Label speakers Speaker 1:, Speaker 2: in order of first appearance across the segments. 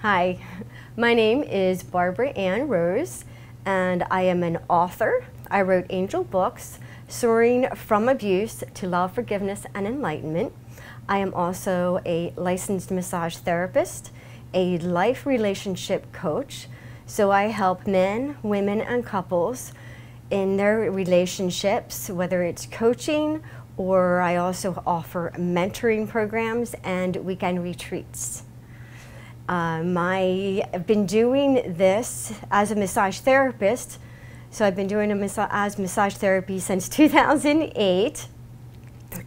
Speaker 1: Hi, my name is Barbara Ann Rose, and I am an author. I wrote Angel books, Soaring from Abuse to Love, Forgiveness, and Enlightenment. I am also a licensed massage therapist, a life relationship coach. So I help men, women, and couples in their relationships, whether it's coaching, or I also offer mentoring programs and weekend retreats. I've been doing this as a massage therapist. So I've been doing massage therapy since 2008.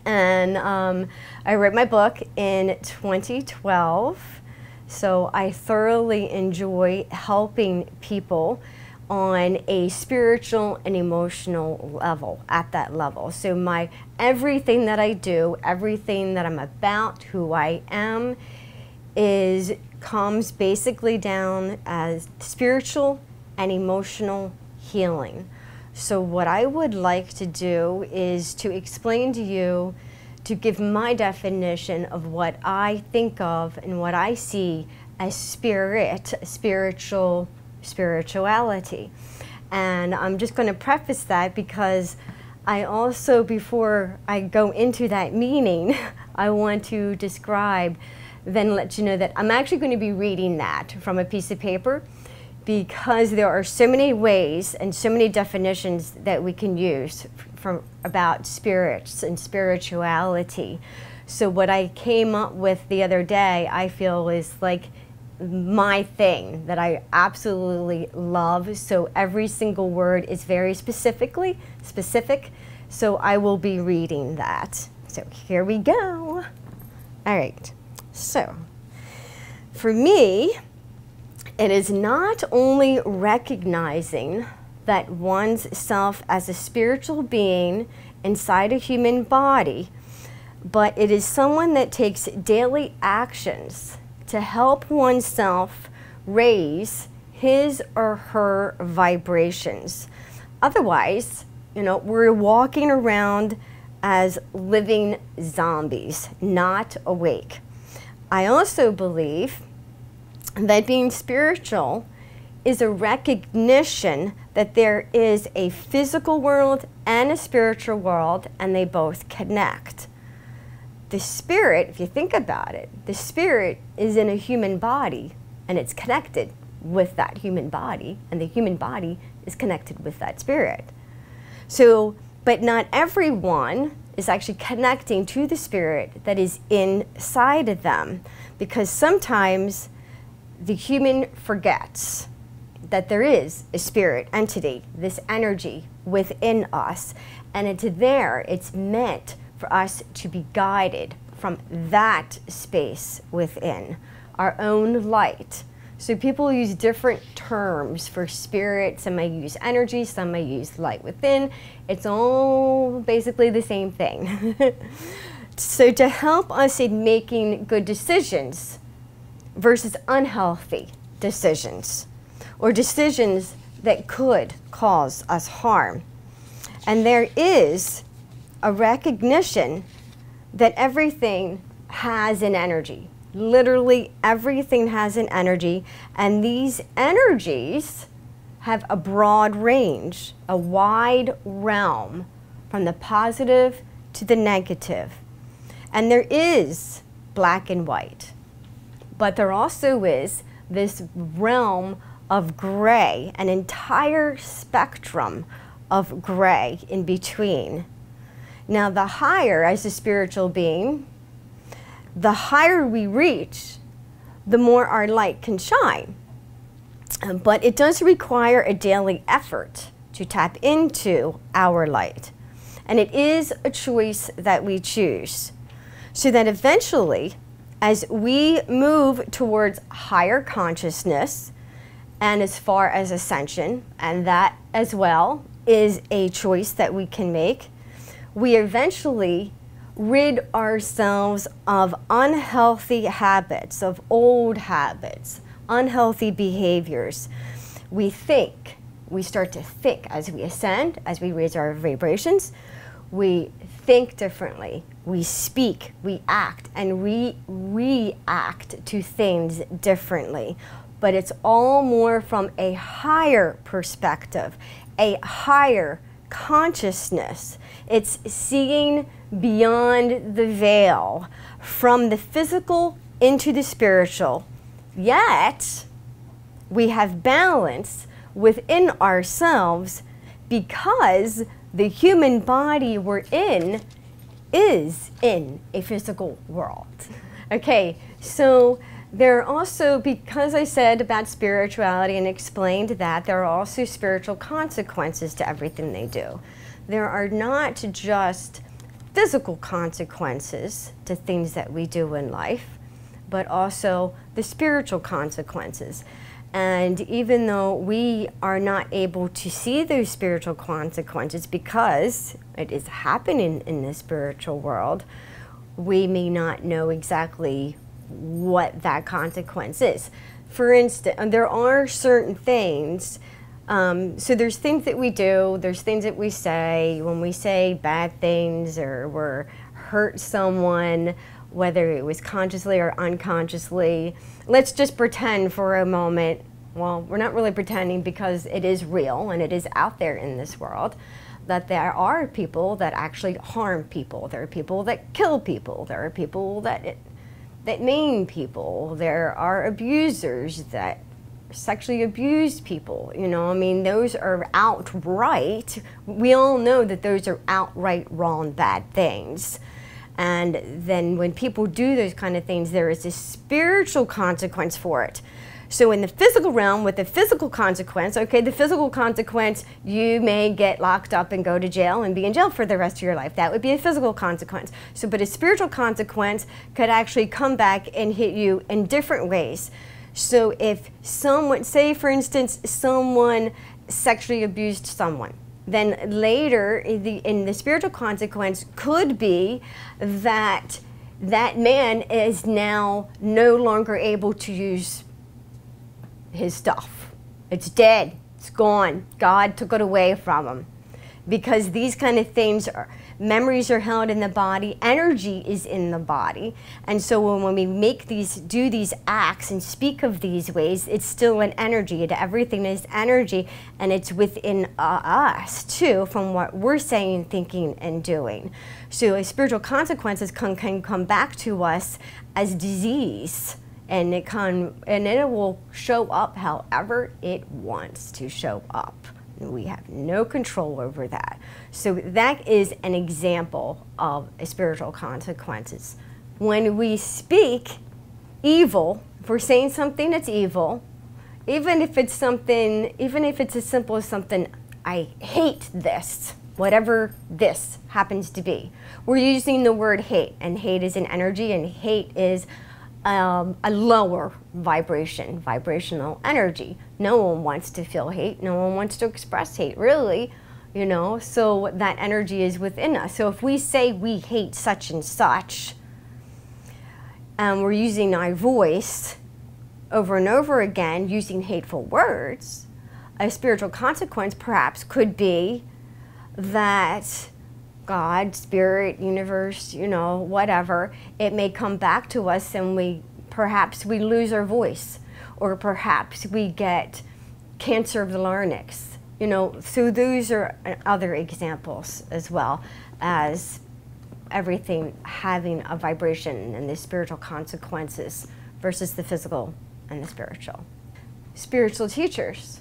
Speaker 1: And I wrote my book in 2012. So I thoroughly enjoy helping people on a spiritual and emotional level, at that level. So everything that I do, everything that I'm about, who I am, comes basically down as spiritual and emotional healing. So what I would like to do is to explain to you, to give my definition of what I think of and what I see as spirituality. And I'm just going to preface that because I also, before I go into that meaning, I want to describe, then let you know that I'm actually going to be reading that from a piece of paper, because there are so many ways and so many definitions that we can use about spirits and spirituality. So what I came up with the other day, I feel is like my thing that I absolutely love. So every single word is very specific. So I will be reading that. So here we go. All right. So for me, it is not only recognizing that one's self as a spiritual being inside a human body, but it is someone that takes daily actions to help oneself raise his or her vibrations. Otherwise, we're walking around as living zombies, not awake. I also believe that being spiritual is a recognition that there is a physical world and a spiritual world, and they both connect. The spirit, if you think about it, the spirit is in a human body, and it's connected with that human body, and the human body is connected with that spirit. So, but not everyone is actually connecting to the spirit that is inside of them, because sometimes the human forgets that there is a spirit entity, this energy within us, and it's meant for us to be guided from that space within, our own light. So people use different terms for spirit. Some may use energy, some may use light within. It's all basically the same thing. So to help us in making good decisions versus unhealthy decisions, or decisions that could cause us harm. And there is a recognition that everything has an energy. Literally everything has an energy, and these energies have a broad range, a wide realm, from the positive to the negative. And there is black and white. But there also is this realm of gray, an entire spectrum of gray in between. Now, the higher, as a spiritual being, the higher we reach, the more our light can shine. But it does require a daily effort to tap into our light. And it is a choice that we choose. So that eventually, as we move towards higher consciousness and as far as ascension, and that as well is a choice that we can make, we eventually rid ourselves of unhealthy habits, of old habits, unhealthy behaviors. We start to think as we ascend, as we raise our vibrations. We think differently, we speak, we act, and we react to things differently. But it's all more from a higher perspective, a higher consciousness. It's seeing beyond the veil, from the physical into the spiritual. Yet, we have balance within ourselves because the human body we're in is in a physical world. Okay, so there are also, because I said about spirituality and explained that, there are also spiritual consequences to everything they do. There are not just physical consequences to things that we do in life, but also the spiritual consequences. And even though we are not able to see those spiritual consequences because it is happening in the spiritual world, we may not know exactly what that consequence is. For instance, there are certain things, so there's things that we do, there's things that we say. When we say bad things or we're hurt someone, whether it was consciously or unconsciously, let's just pretend for a moment, well, we're not really pretending because it is real and it is out there in this world, that there are people that actually harm people. There are people that kill people. There are people that maim people. There are abusers that sexually abuse people. You know, I mean, those are outright, we all know that those are outright wrong, bad things. And then when people do those kind of things, there is a spiritual consequence for it. So in the physical realm, with the physical consequence, okay, the physical consequence, you may get locked up and go to jail and be in jail for the rest of your life. That would be a physical consequence. So, but a spiritual consequence could actually come back and hit you in different ways. So if someone, say for instance, someone sexually abused someone, then later in the spiritual consequence could be that that man is now no longer able to use his stuff. It's dead. It's gone. God took it away from him. Because these kind of things are, memories are held in the body, energy is in the body, and so when we make these, do these acts and speak of these ways, it's still an energy. Everything is energy, and it's within us too, from what we're saying, thinking, and doing. So spiritual consequences can come back to us as disease. And it will show up however it wants to show up. We have no control over that. So that is an example of spiritual consequences. When we speak evil, if we're saying something that's evil, even if it's something, even if it's as simple as something, I hate this, whatever this happens to be. We're using the word hate, and hate is an energy, and hate is a lower vibration, vibrational energy. No one wants to feel hate. No one wants to express hate, really, you know, so that energy is within us. So if we say we hate such and such, and we're using our voice over and over again, using hateful words, a spiritual consequence perhaps could be that God, spirit, universe, you know, whatever, it may come back to us and perhaps we lose our voice, or perhaps we get cancer of the larynx, you know. So those are other examples as well as everything having a vibration and the spiritual consequences versus the physical and the spiritual. Spiritual teachers.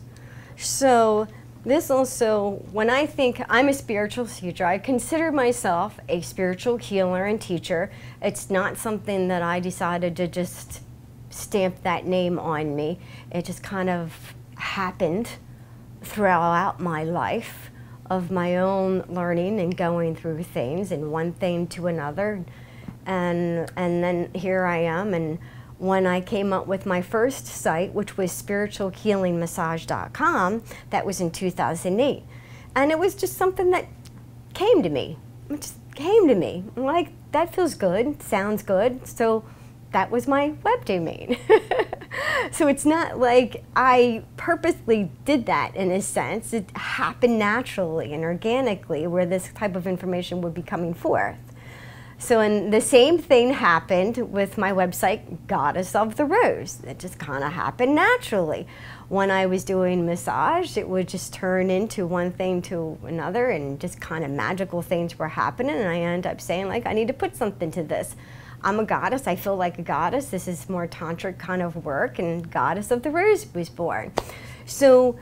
Speaker 1: So this also, when I think I'm a spiritual teacher, I consider myself a spiritual healer and teacher. It's not something that I decided to just stamp that name on me. It just kind of happened throughout my life of my own learning and going through things and one thing to another. And then here I am. And when I came up with my first site, which was spiritualhealingmassage.com, that was in 2008. And it was just something that came to me. It just came to me. I'm like, that feels good, sounds good. So that was my web domain. So it's not like I purposely did that in a sense. It happened naturally and organically where this type of information would be coming forth. So and the same thing happened with my website, Goddess of the Rose. It just kind of happened naturally. When I was doing massage, it would just turn into one thing to another, and just kind of magical things were happening, and I ended up saying, like, I need to put something to this. I'm a goddess, I feel like a goddess. This is more tantric kind of work, and Goddess of the Rose was born. So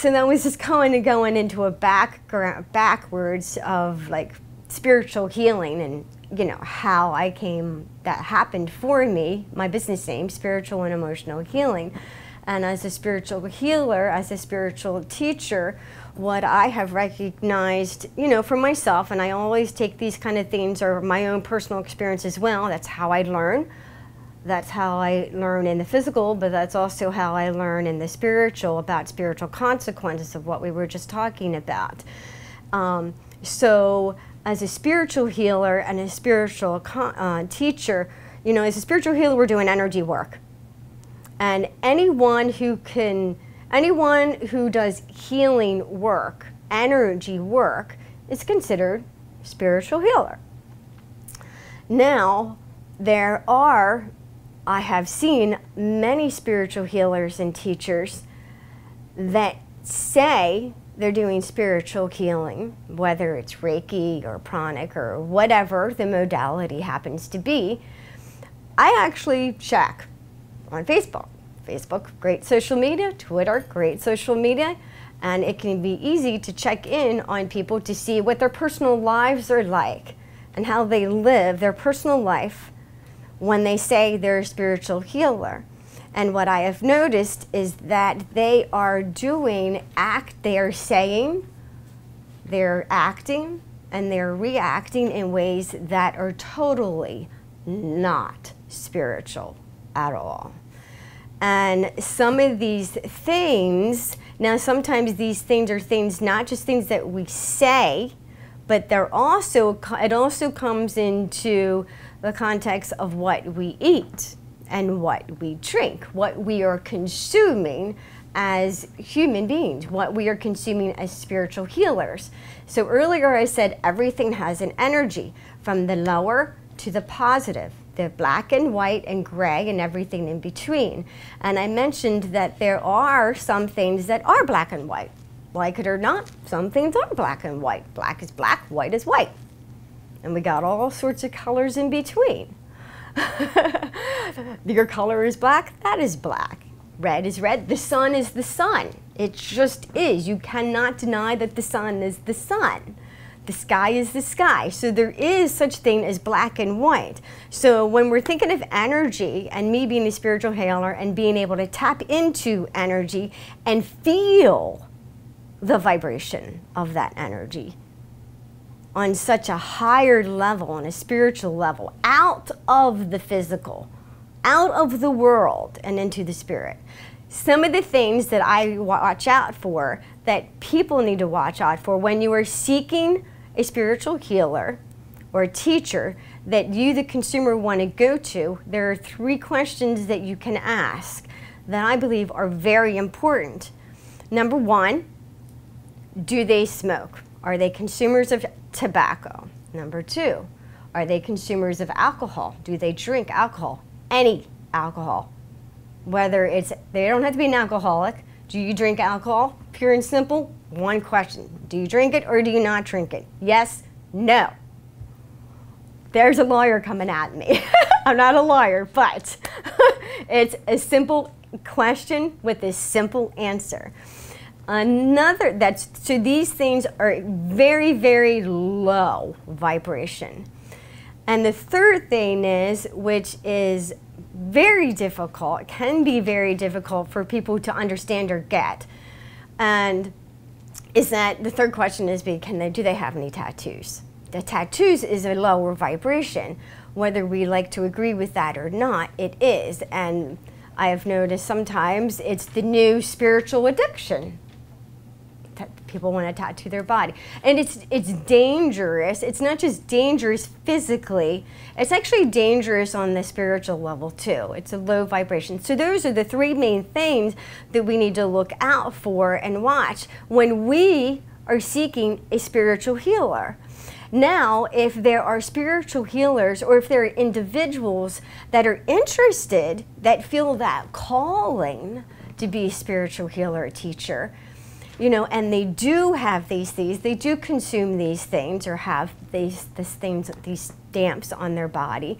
Speaker 1: that was just kind of going into a backwards of like spiritual healing, and you know how that happened for me. My business name, Spiritual and Emotional Healing. And as a spiritual healer, as a spiritual teacher, what I have recognized, you know, for myself, and I always take these kind of things or my own personal experience as well. That's how I learn. That's how I learn in the physical, but that's also how I learn in the spiritual, about spiritual consequences of what we were just talking about. So as a spiritual healer and a spiritual teacher, you know, as a spiritual healer, we're doing energy work. And anyone who does healing work, energy work, is considered a spiritual healer. Now, I have seen many spiritual healers and teachers that say they're doing spiritual healing, whether it's Reiki or pranic or whatever the modality happens to be. I actually check on Facebook. Facebook, great social media. Twitter, great social media. And it can be easy to check in on people to see what their personal lives are like and how they live their personal life when they say they're a spiritual healer. And what I have noticed is that they are saying, they're acting, and they're reacting in ways that are totally not spiritual at all. And some of these things, now sometimes these things are things, not just things that we say, but it also comes into the context of what we eat and what we drink, what we are consuming as human beings, what we are consuming as spiritual healers. So earlier I said everything has an energy, from the lower to the positive, the black and white and gray and everything in between. And I mentioned that there are some things that are black and white. Like it or not, some things are black and white. Black is black, white is white. And we got all sorts of colors in between. Your color is black, that is black. Red is red, the sun is the sun. It just is. You cannot deny that the sun is the sun. The sky is the sky. So there is such thing as black and white. So when we're thinking of energy, and me being a spiritual healer and being able to tap into energy and feel the vibration of that energy on such a higher level, on a spiritual level, out of the physical, out of the world and into the spirit. Some of the things that I watch out for, that people need to watch out for when you are seeking a spiritual healer or a teacher that you, the consumer, want to go to, there are 3 questions that you can ask that I believe are very important. Number 1, do they smoke? Are they consumers of tobacco? Number 2, are they consumers of alcohol? Do they drink alcohol? Any alcohol. Whether it's, they don't have to be an alcoholic. Do you drink alcohol? Pure and simple, 1 question. Do you drink it or do you not drink it? Yes, no. There's a lawyer coming at me. I'm not a lawyer, but it's a simple question with a simple answer. So these things are very, very low vibration. And the third thing is, which is very difficult, can be very difficult for people to understand or get, and is that the third question is, do they have any tattoos? The tattoos is a lower vibration. Whether we like to agree with that or not, it is. And I have noticed sometimes it's the new spiritual addiction. People want to tattoo their body. And it's dangerous. It's not just dangerous physically, it's actually dangerous on the spiritual level too. It's a low vibration. So those are the 3 main things that we need to look out for and watch when we are seeking a spiritual healer. Now, if there are spiritual healers, or if there are individuals that are interested, that feel that calling to be a spiritual healer or teacher, you know, and they do have these things, they do consume these things or have these stamps on their body,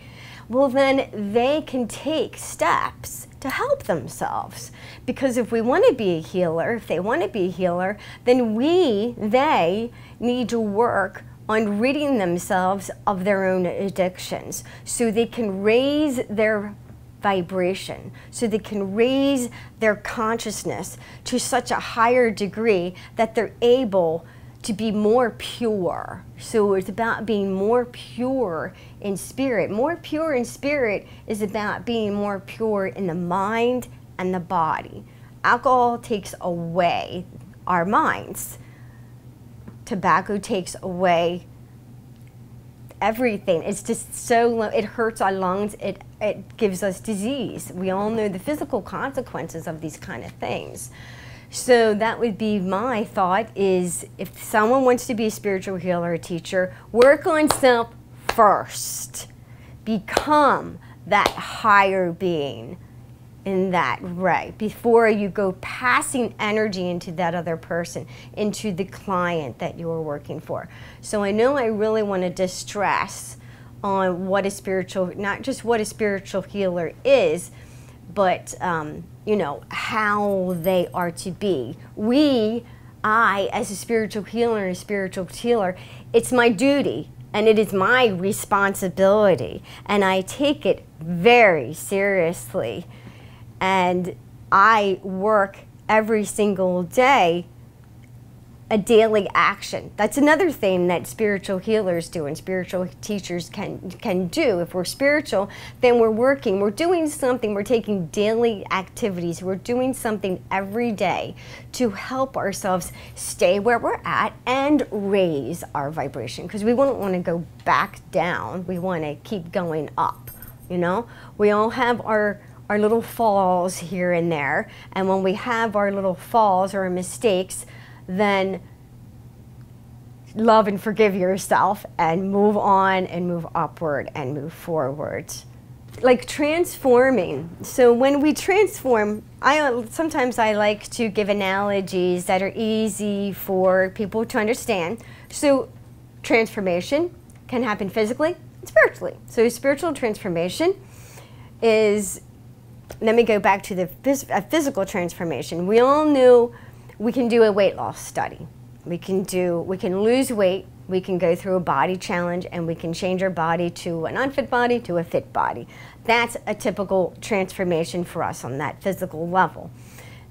Speaker 1: well, then they can take steps to help themselves. Because if we want to be a healer, if they want to be a healer, then they need to work on ridding themselves of their own addictions, so they can raise their vibration, so they can raise their consciousness to such a higher degree that they're able to be more pure. So it's about being more pure in spirit. More pure in spirit is about being more pure in the mind and the body. Alcohol takes away our minds. Tobacco takes away everything. It's just so low. It hurts our lungs. It gives us disease. We all know the physical consequences of these kind of things. So that would be my thought, is if someone wants to be a spiritual healer or teacher, work on self first. Become that higher being in that way before you go passing energy into that other person, into the client that you are working for. So I know I really want to stress on what a spiritual, not just what a spiritual healer is, but you know, how they are to be. I, as a spiritual healer and a spiritual healer, it's my duty and it is my responsibility, and I take it very seriously. And I work every single day a daily action. That's another thing that spiritual healers do and spiritual teachers can do. If we're spiritual, then we're doing something, we're taking daily activities, we're doing something every day to help ourselves stay where we're at and raise our vibration, because we won't want to go back down. We want to keep going up, you know? We all have our little falls here and there, and when we have our little falls or mistakes, then love and forgive yourself and move on and move upward and move forward. Like transforming. So when we transform, sometimes I like to give analogies that are easy for people to understand. So transformation can happen physically and spiritually. So spiritual transformation is, let me go back to the physical transformation. We all knew we can do a weight loss study. We can lose weight, we can go through a body challenge, and we can change our body to an unfit body to a fit body. That's a typical transformation for us on that physical level.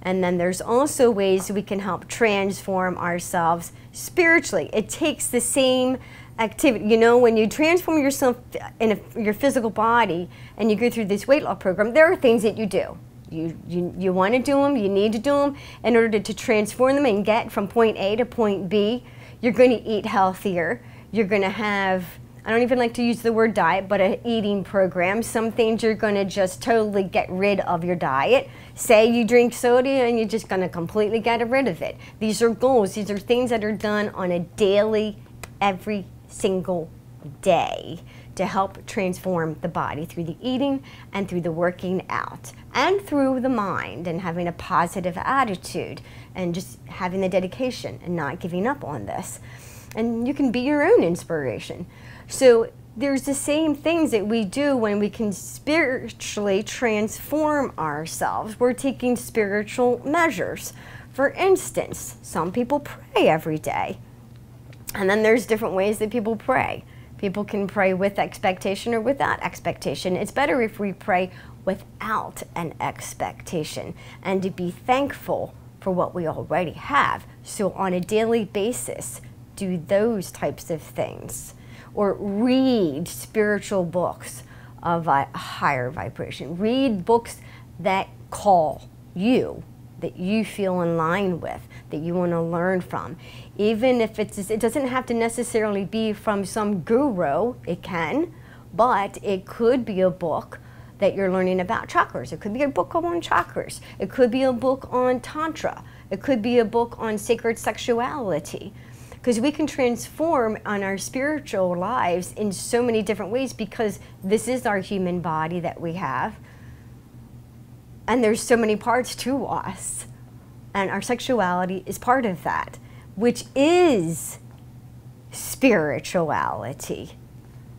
Speaker 1: And then there's also ways we can help transform ourselves spiritually. It takes the same activity. You know, when you transform yourself in your physical body and you go through this weight loss program, there are things that you do. You want to do them, you need to do them in order to transform them and get from point A to point B. You're going to eat healthier. You're going to have, I don't even like to use the word diet, but an eating program. Some things you're going to just totally get rid of your diet. Say you drink soda and you're just going to completely get rid of it. These are goals. These are things that are done on a daily, every single day, to help transform the body through the eating and through the working out and through the mind and having a positive attitude and just having the dedication and not giving up on this. And you can be your own inspiration. So there's the same things that we do when we can spiritually transform ourselves. We're taking spiritual measures. For instance, some people pray every day. And then there's different ways that people pray. People can pray with expectation or without expectation. It's better if we pray without an expectation and to be thankful for what we already have. So on a daily basis, do those types of things. Or read spiritual books of a higher vibration. Read books that call you, that you feel in line with, that you want to learn from. Even if it doesn't have to necessarily be from some guru, it can, but it could be a book that you're learning about chakras. It could be a book on chakras. It could be a book on tantra. It could be a book on sacred sexuality. because we can transform on our spiritual lives in so many different ways, because this is our human body that we have, and there's so many parts to us, and our sexuality is part of that, which is spirituality.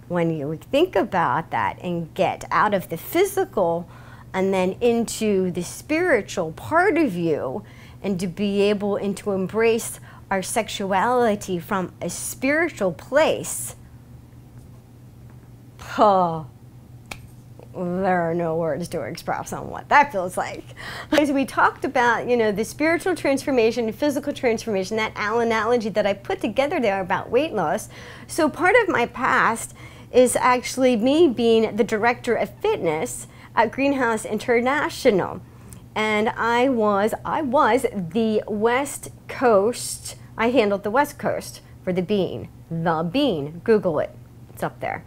Speaker 1: When you think about that and get out of the physical and then into the spiritual part of you, and to be able and to embrace our sexuality from a spiritual place, oh, there are no words to express on what that feels like. As we talked about, you know, the spiritual transformation and physical transformation, that analogy that I put together there about weight loss. So part of my past is actually me being the director of fitness at Greenhouse International. And I was the West Coast, I handled the West Coast for the Bean. The Bean, Google it, it's up there.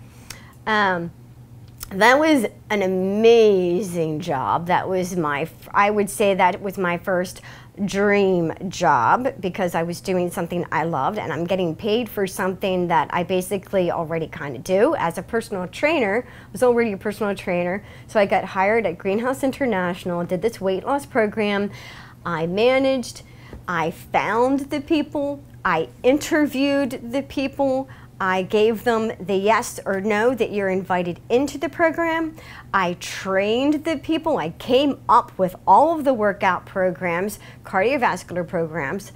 Speaker 1: That was an amazing job. That was I would say that was my first dream job, because I was doing something I loved, and I'm getting paid for something that I basically already kind of do as a personal trainer. I was already a personal trainer, so I got hired at Greenhouse International, did this weight loss program. I managed, I found the people, I interviewed the people, I gave them the yes or no that you're invited into the program. I trained the people. I came up with all of the workout programs, cardiovascular programs,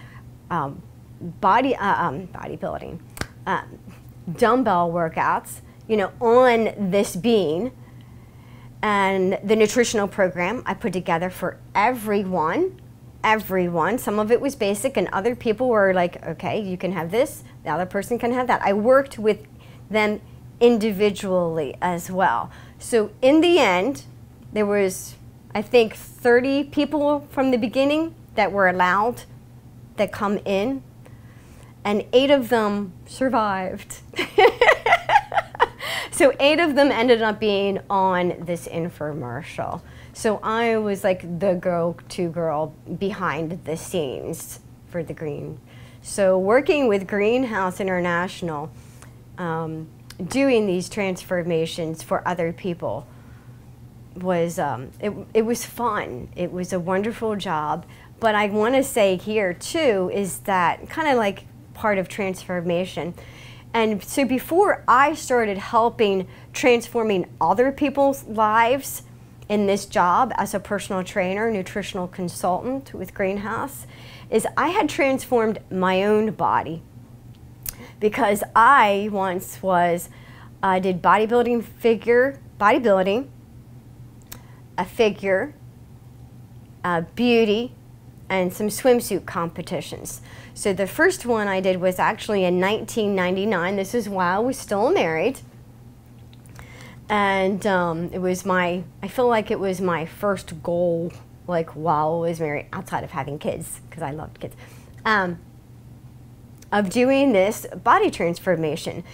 Speaker 1: bodybuilding, dumbbell workouts, you know, on this Bean, and the nutritional program I put together for everyone. Some of it was basic, and other people were like, okay, you can have this, the other person can have that. I worked with them individually as well. So in the end, there was, I think, 30 people from the beginning that were allowed that come in, and 8 of them survived. So 8 of them ended up being on this infomercial. So I was like the go-to girl behind the scenes for the Green. So working with Greenhouse International, doing these transformations for other people was, it was fun. It was a wonderful job. But I want to say here too is that kind of like part of transformation. And so before I started helping transforming other people's lives in this job as a personal trainer, nutritional consultant with Greenhouse, is I had transformed my own body, because I once was, I did bodybuilding, a figure, beauty, and some swimsuit competitions. So the first one I did was actually in 1999. This is while I was still married. And it was I feel like it was my first goal, like while I was married, outside of having kids, because I loved kids, of doing this body transformation.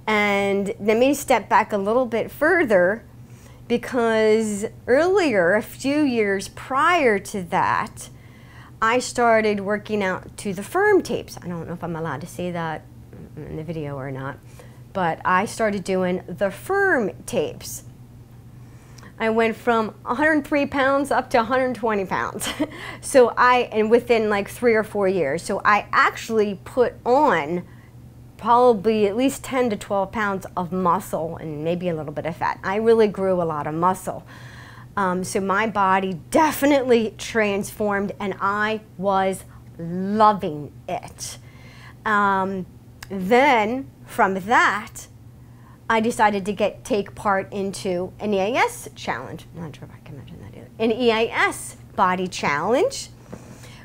Speaker 1: And let me step back a little bit further, because earlier, a few years prior to that, I started working out to the firm tapes. I don't know if I'm allowed to say that in the video or not. But I started doing the firm tapes. I went from 103 pounds up to 120 pounds. So and within like 3 or 4 years. So I actually put on probably at least 10 to 12 pounds of muscle and maybe a little bit of fat. I really grew a lot of muscle. So my body definitely transformed, and I was loving it. Then from that, I decided to take part into an EIS challenge. I'm not sure if I can mention that either. An EIS body challenge,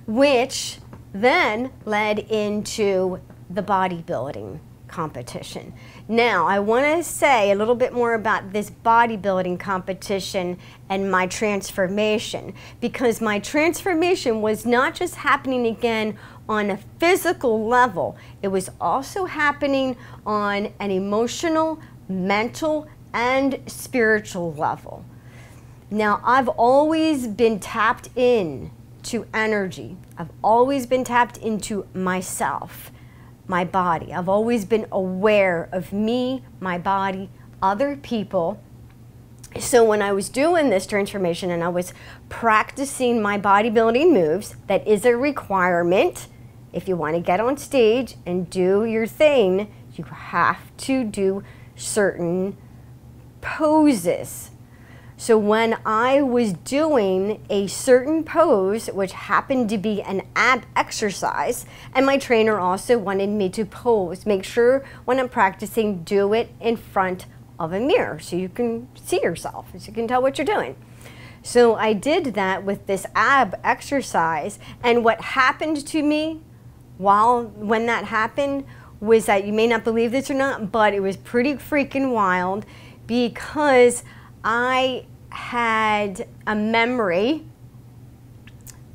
Speaker 1: which then led into the bodybuilding competition. Now, I want to say a little bit more about this bodybuilding competition and my transformation, because my transformation was not just happening again on a physical level. It was also happening on an emotional, mental, and spiritual level. Now, I've always been tapped in to energy. I've always been tapped into myself. my body. I've always been aware of me, my body, other people. So when I was doing this transformation and I was practicing my bodybuilding moves, that is a requirement. If you want to get on stage and do your thing, you have to do certain poses. So when I was doing a certain pose, which happened to be an ab exercise, and my trainer also wanted me to pose, make sure when I'm practicing, do it in front of a mirror so you can see yourself, so you can tell what you're doing. So I did that with this ab exercise, and what happened to me when that happened was that, you may not believe this or not, but it was pretty freaking wild, because I had a memory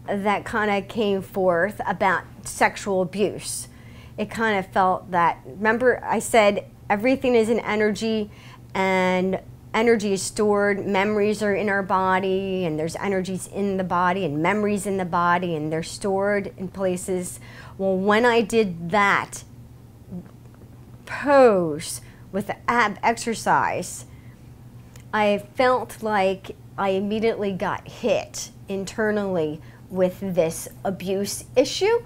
Speaker 1: that kind of came forth about sexual abuse. It kind of felt that, remember I said everything is an energy, and energy is stored, memories are in our body, and there's energies in the body and memories in the body, and they're stored in places. Well, when I did that pose with the ab exercise, I felt like I immediately got hit internally with this abuse issue,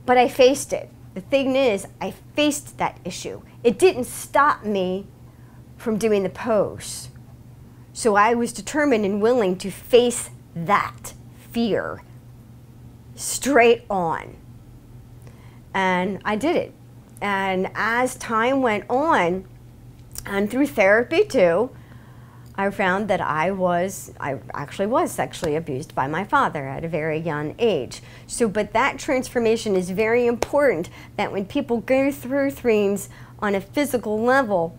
Speaker 1: but I faced it. The thing is, I faced that issue. It didn't stop me from doing the pose. So I was determined and willing to face that fear straight on. And I did it. And as time went on, and through therapy too, I found that I actually was sexually abused by my father at a very young age. So, but that transformation is very important, that when people go through things on a physical level,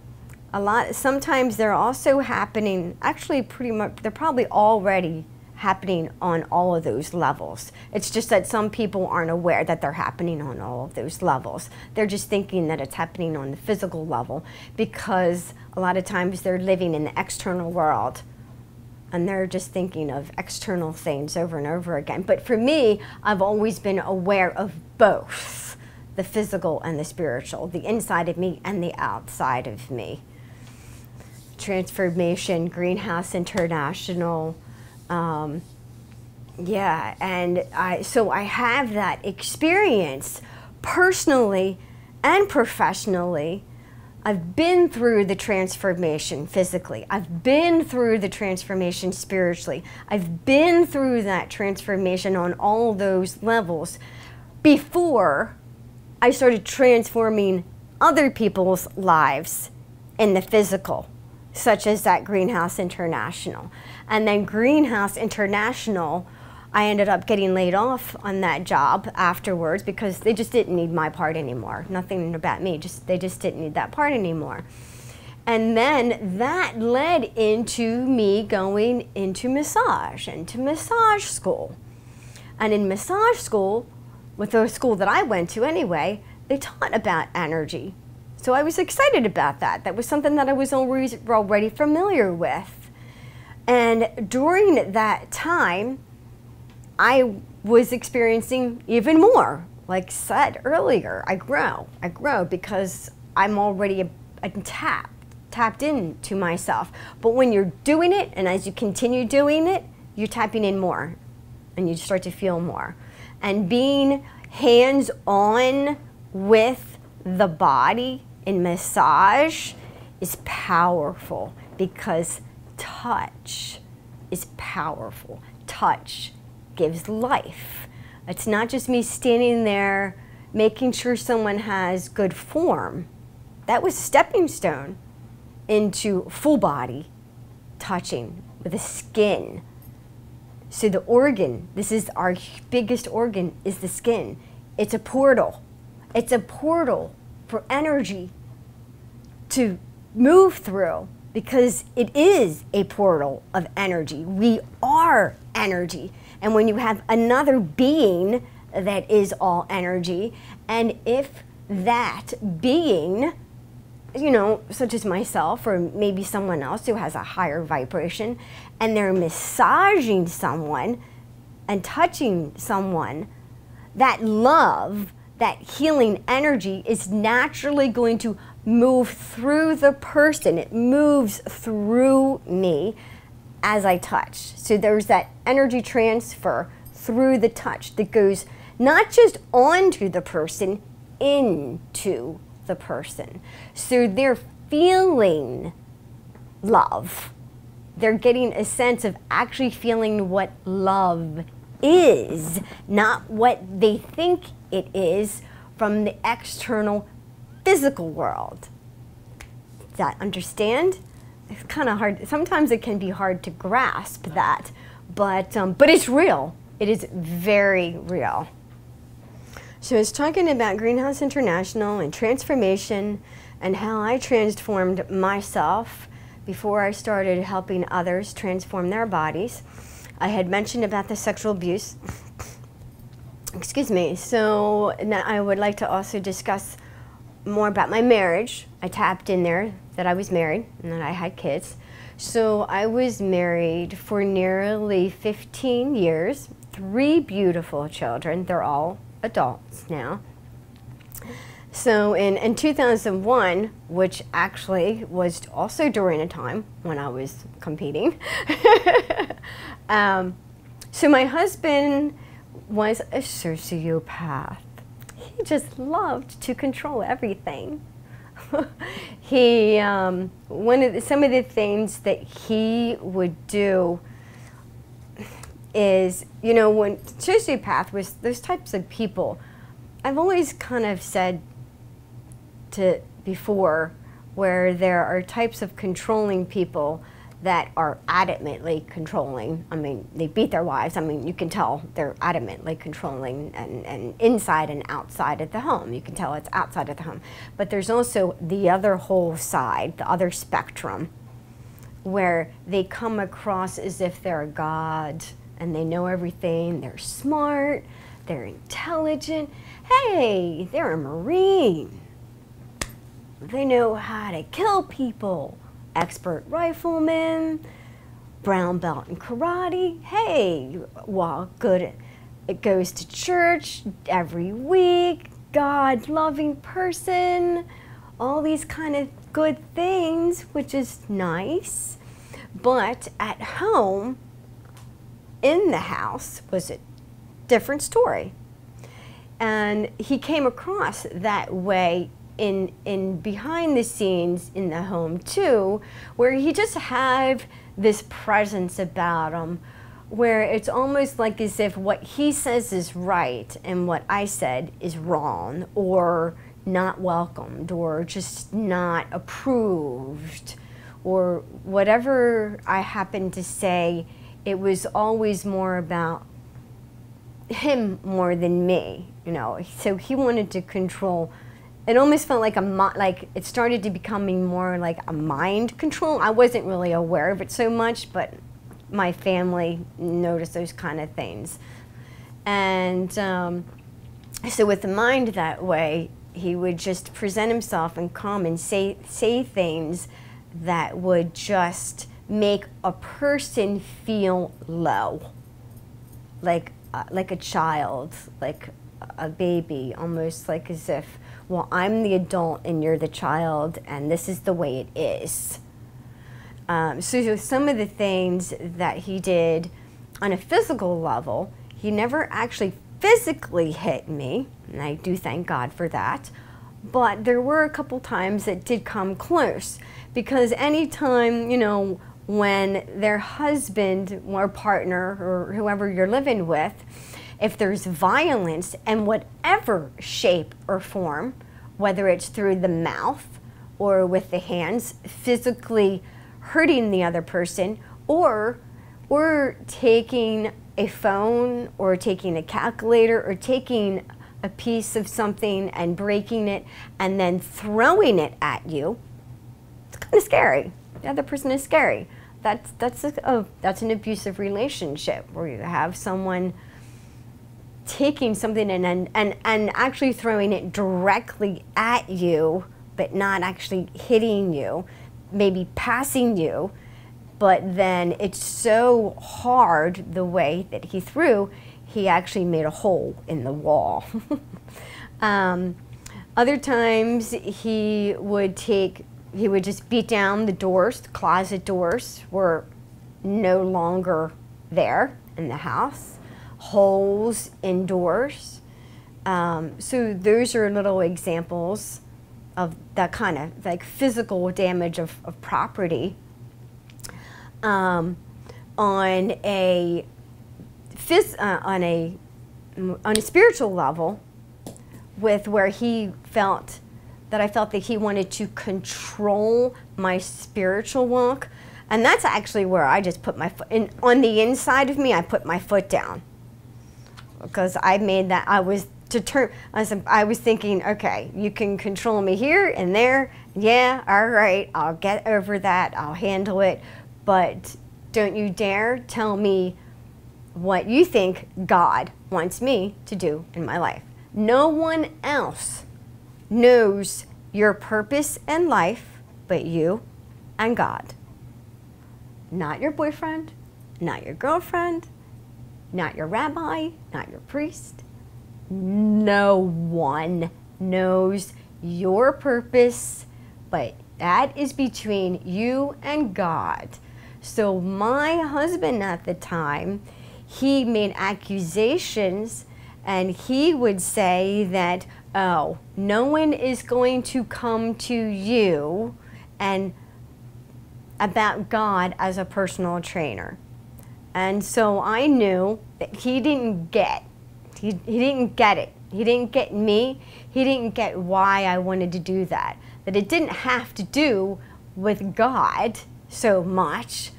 Speaker 1: sometimes they're also happening, actually pretty much, they're probably already happening on all of those levels. It's just that some people aren't aware that they're happening on all of those levels. They're just thinking that it's happening on the physical level, because a lot of times they're living in the external world and they're just thinking of external things over and over again. But for me, I've always been aware of both the physical and the spiritual, the inside of me and the outside of me. Transformation, Greenhouse International, yeah, and so I have that experience personally and professionally. I've been through the transformation physically. I've been through the transformation spiritually. I've been through that transformation on all those levels before I started transforming other people's lives in the physical, such as that Greenhouse International. And then Greenhouse International, I ended up getting laid off on that job afterwards because they just didn't need my part anymore. Nothing about me, they just didn't need that part anymore. And then that led into me going into massage school. And in massage school, with the school that I went to anyway, they taught about energy. So I was excited about that. That was something that I was already familiar with. And during that time, I was experiencing even more. Like said earlier, I grow because I'm already tapped into myself. But when you're doing it, and as you continue doing it, you're tapping in more, and you start to feel more. And being hands-on with the body in massage is powerful, because touch is powerful. Touch gives life. It's not just me standing there making sure someone has good form. That was a stepping stone into full body touching with the skin. So the organ, this is our biggest organ, is the skin. It's a portal. It's a portal for energy to move through, because it is a portal of energy. We are energy. And when you have another being that is all energy, and if that being, you know, such as myself or maybe someone else who has a higher vibration, and they're massaging someone and touching someone, that love, that healing energy is naturally going to move through the person. It moves through me as I touch. So there's that energy transfer through the touch that goes not just onto the person, into the person. So they're feeling love. They're getting a sense of actually feeling what love is, not what they think it is from the external physical world. Does that understand? It's kind of hard. Sometimes it can be hard to grasp that, but it's real. It is very real. So it's talking about Greenhouse International and transformation and how I transformed myself before I started helping others transform their bodies. I had mentioned about the sexual abuse. Excuse me. So now I would like to also discuss more about my marriage. I tapped in there that I was married and that I had kids. So I was married for nearly 15 years, 3 beautiful children. They're all adults now. So in 2001, which actually was also during a time when I was competing, so my husband was a sociopath. He just loved to control everything. He, some of the things that he would do is, you know, when sociopath was those types of people, I've always kind of said to before, where there are types of controlling people that are adamantly controlling. I mean, they beat their wives. I mean, you can tell they're adamantly controlling and inside and outside of the home. You can tell it's outside of the home. But there's also the other whole side, the other spectrum, where they come across as if they're a god and they know everything. They're smart, they're intelligent. Hey, they're a Marine. They know how to kill people. Expert rifleman, brown belt in karate. Hey, well, good. It goes to church every week. God-loving person. All these kind of good things, which is nice. But at home, in the house, was a different story. And he came across that way in behind the scenes in the home too, where he just had this presence about him, where it's almost like as if what he says is right and what I said is wrong, or not welcomed, or just not approved, or whatever I happened to say. It was always more about him more than me, you know. So he wanted to control. It almost felt like it started to becoming more like a mind control. I wasn't really aware of it so much, but my family noticed those kind of things. And so with the mind that way, he would just present himself and come and say things that would just make a person feel low, like a child, like a baby, almost like as if, well, I'm the adult and you're the child, and this is the way it is. So some of the things that he did on a physical level, he never actually physically hit me, and I do thank God for that, but there were a couple times that did come close, because anytime, you know, when their husband or partner or whoever you're living with, if there's violence in whatever shape or form, whether it's through the mouth or with the hands, physically hurting the other person, or taking a phone or taking a calculator or taking a piece of something and breaking it and then throwing it at you, it's kind of scary. The other person is scary. That's an abusive relationship where you have someone taking something and actually throwing it directly at you, but not actually hitting you, maybe passing you, but then it's so hard the way that he threw, he actually made a hole in the wall. Other times he would just beat down the doors. The closet doors were no longer there in the house. Holes in doors. So those are little examples of that kind of like physical damage of property. On a spiritual level, with where I felt that he wanted to control my spiritual walk, and that's actually where I just put my foot in. On the inside of me, I put my foot down because I made that I was thinking, okay, you can control me here and there. Yeah, all right, I'll get over that. I'll handle it. But don't you dare tell me what you think God wants me to do in my life. No one else knows your purpose in life but you and God. Not your boyfriend, not your girlfriend, not your rabbi, not your priest. No one knows your purpose, but that is between you and God. So my husband at the time, he made accusations, and he would say that, oh, no one is going to come to you and about God as a personal trainer. And so I knew that he didn't get it. He didn't get me. He didn't get why I wanted to do that. That it didn't have to do with God so much.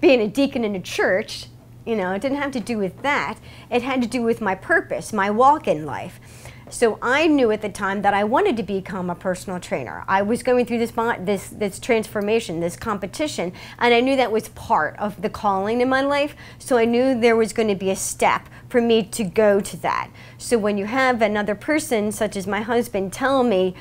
Speaker 1: Being a deacon in a church, you know, it didn't have to do with that. It had to do with my purpose, my walk in life. So I knew at the time that I wanted to become a personal trainer. I was going through this transformation, this competition, and I knew that was part of the calling in my life. So I knew there was going to be a step for me to go to that. So when you have another person, such as my husband, tell me,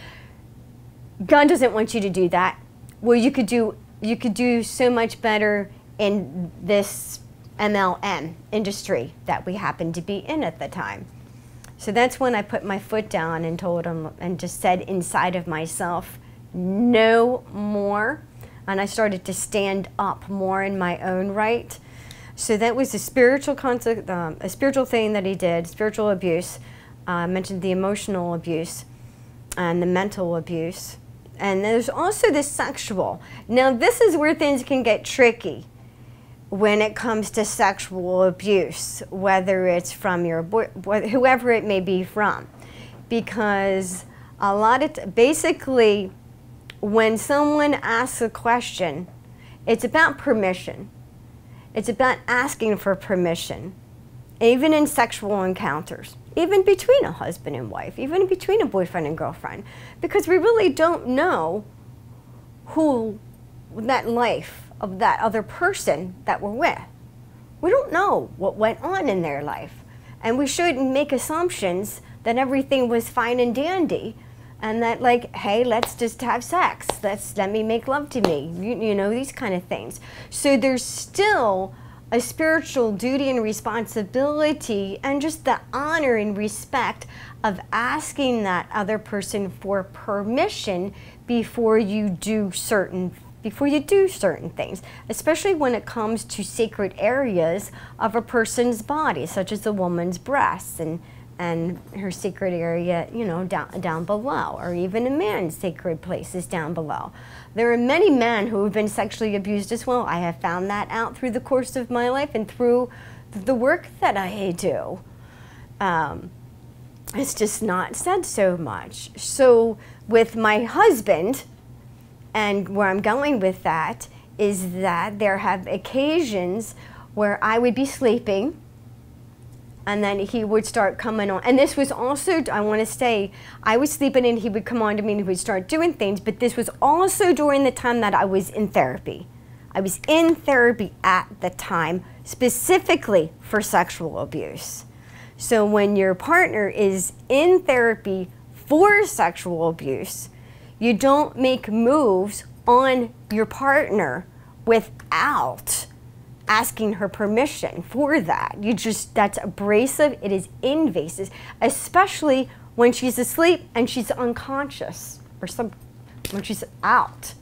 Speaker 1: God doesn't want you to do that. Well, you could do so much better in this MLM industry that we happened to be in at the time. So that's when I put my foot down and told him and just said inside of myself, no more. And I started to stand up more in my own right. So that was a spiritual concept, a spiritual thing that he did, spiritual abuse. I mentioned the emotional abuse and the mental abuse. And there's also the sexual. Now this is where things can get tricky when it comes to sexual abuse, whether it's from your whoever it may be from. Because a lot of, basically, when someone asks a question, it's about permission. It's about asking for permission, even in sexual encounters, even between a husband and wife, even between a boyfriend and girlfriend, because we really don't know who that life of that other person that we're with. We don't know what went on in their life, and we shouldn't make assumptions that everything was fine and dandy, and that like, hey, let's just have sex. Let me make love to me. You know, these kind of things. So there's still a spiritual duty and responsibility, and just the honor and respect of asking that other person for permission before you do certain things, especially when it comes to sacred areas of a person's body, such as a woman's breasts and her sacred area, you know, down below, or even a man's sacred places down below. There are many men who have been sexually abused as well. I have found that out through the course of my life and through the work that I do. It's just not said so much. So with my husband, and where I'm going with that is that there have occasions where I would be sleeping and then he would start coming on. And this was also, I want to say, I was sleeping and he would come on to me and he would start doing things, but this was also during the time that I was in therapy. I was in therapy at the time, specifically for sexual abuse. So when your partner is in therapy for sexual abuse, you don't make moves on your partner without asking her permission for that. That's abrasive, it is invasive, especially when she's asleep and she's unconscious, or when she's out.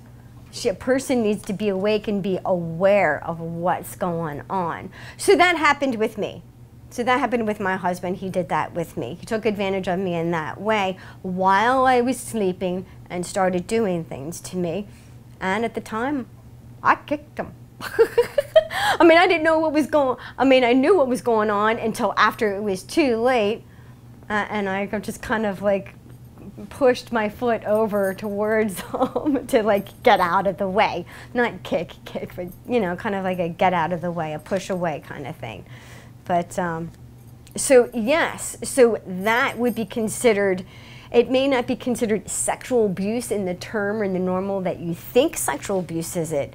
Speaker 1: A person needs to be awake and be aware of what's going on. So that happened with me. So that happened with my husband. He did that with me. He took advantage of me in that way while I was sleeping and started doing things to me. And at the time, I kicked him. I mean, I didn't know what was I knew what was going on until after it was too late. And I just kind of like pushed my foot over towards him to like get out of the way. Not kick, but you know, kind of like a get out of the way, a push away kind of thing. But so yes, so that would be considered, it may not be considered sexual abuse in the term or in the normal that you think sexual abuse is it,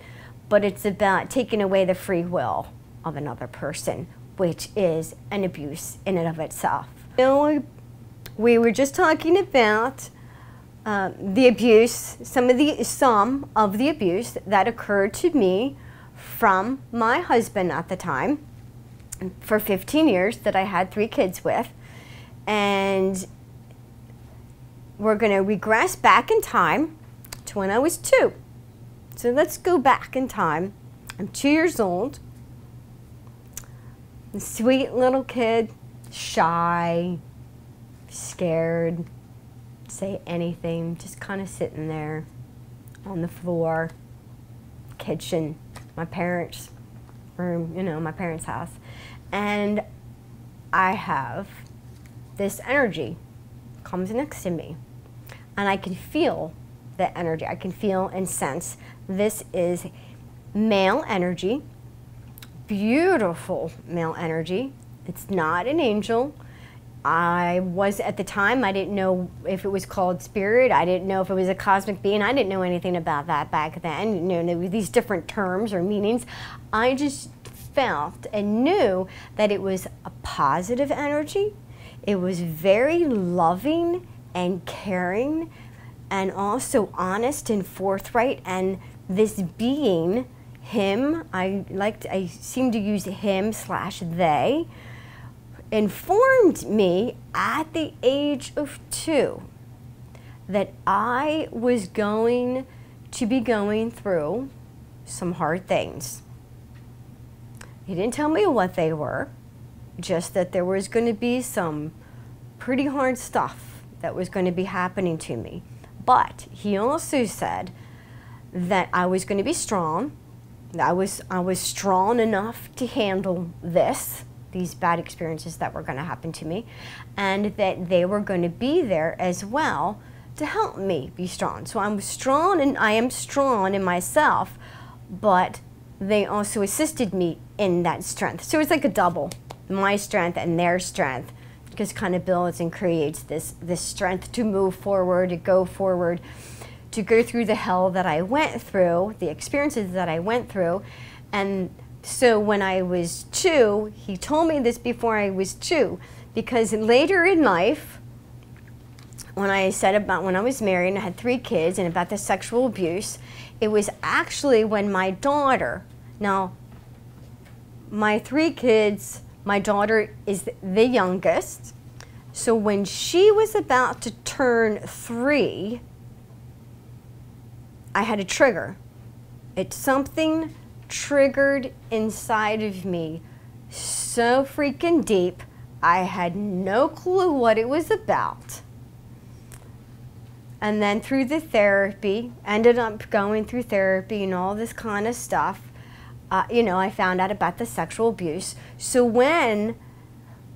Speaker 1: but it's about taking away the free will of another person, which is an abuse in and of itself. We were just talking about the abuse, some of the abuse that occurred to me from my husband at the time for 15 years that I had 3 kids with. And we're going to regress back in time to when I was 2. So let's go back in time. I'm 2 years old, a sweet little kid, shy, scared, say anything, just kind of sitting there on the floor, kitchen, my parents' room, you know, my parents' house. And I have this energy comes next to me, and I can feel the energy. I can feel and sense this is male energy, beautiful male energy. It's not an angel. I was, at the time, I didn't know if it was called spirit. I didn't know if it was a cosmic being. I didn't know anything about that back then. You know, there were these different terms or meanings. I just felt and knew that it was a positive energy. It was very loving and caring and also honest and forthright. And this being, him, I seem to use him/they, informed me at the age of 2 that I was going to be going through some hard things. He didn't tell me what they were, just that there was going to be some pretty hard stuff that was going to be happening to me. But he also said that I was going to be strong, that I was strong enough to handle these bad experiences that were going to happen to me, and that they were going to be there as well to help me be strong. So I'm strong, and I am strong in myself, but they also assisted me in that strength. So it's like a double, my strength and their strength, just kind of builds and creates this strength to move forward, to go forward, to go through the hell that I went through, the experiences that I went through. And so when I was 2, he told me this before I was 2, because later in life, when I said about when I was married and I had 3 kids and about the sexual abuse, it was actually when my daughter, now my 3 kids, my daughter is the youngest, so when she was about to turn 3, I had a trigger. It's something triggered inside of me so freaking deep, I had no clue what it was about. And then through the therapy, ended up going through therapy and all this kind of stuff, you know, I found out about the sexual abuse. So when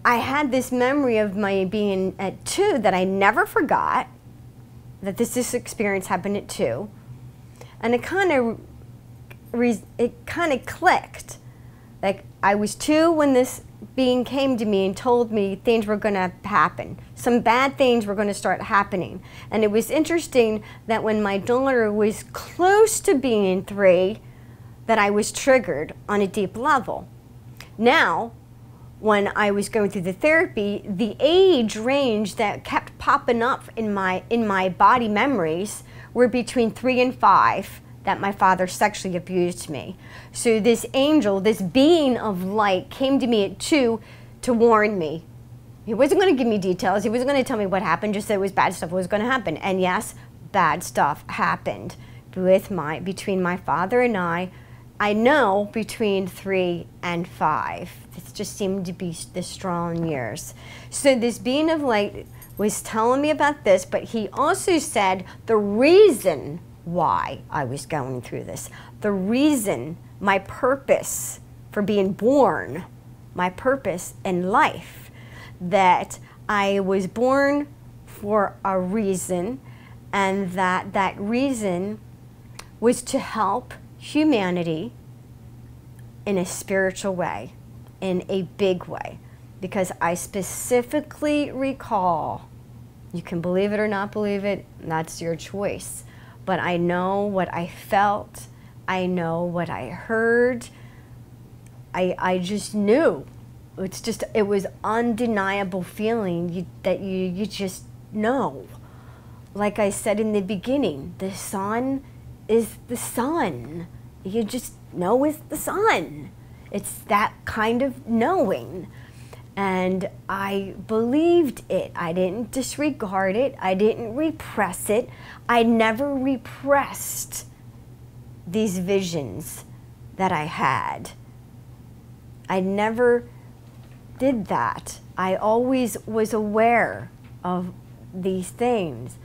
Speaker 1: I had this memory of my being at 2 that I never forgot, that this experience happened at 2, and it kind of clicked. Like, I was 2 when this being came to me and told me things were going to happen. Some bad things were going to start happening. And it was interesting that when my daughter was close to being 3, that I was triggered on a deep level. Now, when I was going through the therapy, the age range that kept popping up in my body memories were between 3 and 5. that my father sexually abused me. So this angel, this being of light, came to me at 2 to warn me. He wasn't going to give me details. He wasn't going to tell me what happened, just that it was bad stuff was going to happen. And yes, bad stuff happened between my father and I know between 3 and 5. This just seemed to be the strong years. So this being of light was telling me about this, but he also said the reason why I was going through this, the reason, my purpose for being born, my purpose in life, that I was born for a reason, and that reason was to help humanity in a spiritual way, in a big way. Because I specifically recall, you can believe it or not believe it, that's your choice. But I know what I felt, I know what I heard, I just knew. It was undeniable feeling that you just know. Like I said in the beginning, the sun is the sun. You just know it's the sun. It's that kind of knowing. And I believed it. I didn't disregard it. I didn't repress it. I never repressed these visions that I had. I never did that. I always was aware of these things.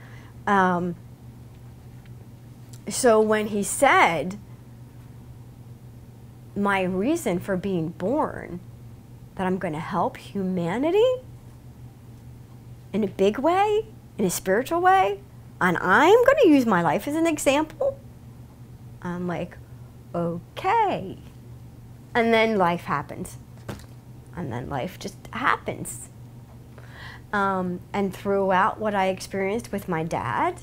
Speaker 1: So when he said my reason for being born, that I'm going to help humanity in a big way, in a spiritual way, and I'm going to use my life as an example, I'm like, okay. And then life happens. And then life just happens. And throughout what I experienced with my dad,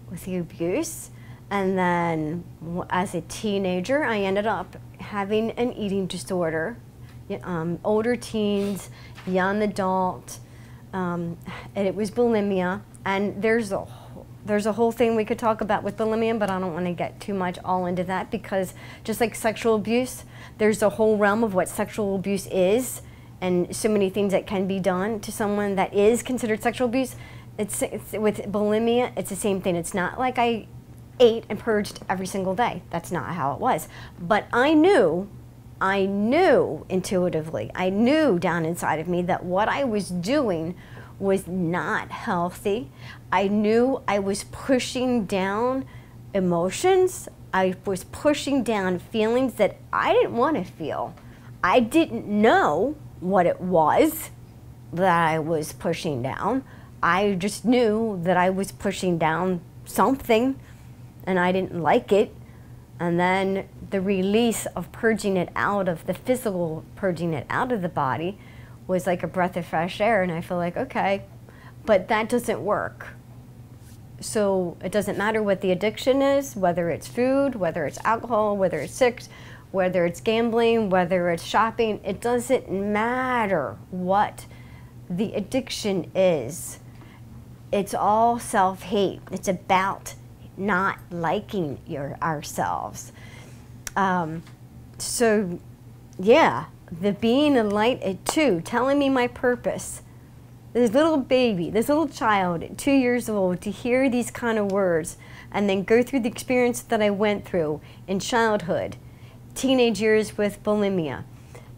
Speaker 1: with the abuse, and then as a teenager, I ended up having an eating disorder. Older teens, young adult, and it was bulimia. And there's a whole thing we could talk about with bulimia, but I don't want to get too much all into that, because just like sexual abuse, there's a whole realm of what sexual abuse is, and so many things that can be done to someone that is considered sexual abuse. It's with bulimia, it's the same thing. It's not like I ate and purged every single day. That's not how it was. But I knew intuitively, I knew down inside of me that what I was doing was not healthy. I knew I was pushing down emotions. I was pushing down feelings that I didn't want to feel. I didn't know what it was that I was pushing down. I just knew that I was pushing down something, and I didn't like it. And then the release of purging it out of the physical, purging it out of the body, was like a breath of fresh air. And I feel like, okay, but that doesn't work. So it doesn't matter what the addiction is, whether it's food, whether it's alcohol, whether it's sex, whether it's gambling, whether it's shopping. It doesn't matter what the addiction is. It's all self-hate. It's about not liking ourselves. So yeah, the being a light at 2, telling me my purpose. This little baby, this little child at 2 years old, to hear these kind of words and then go through the experience that I went through in childhood, teenage years with bulimia,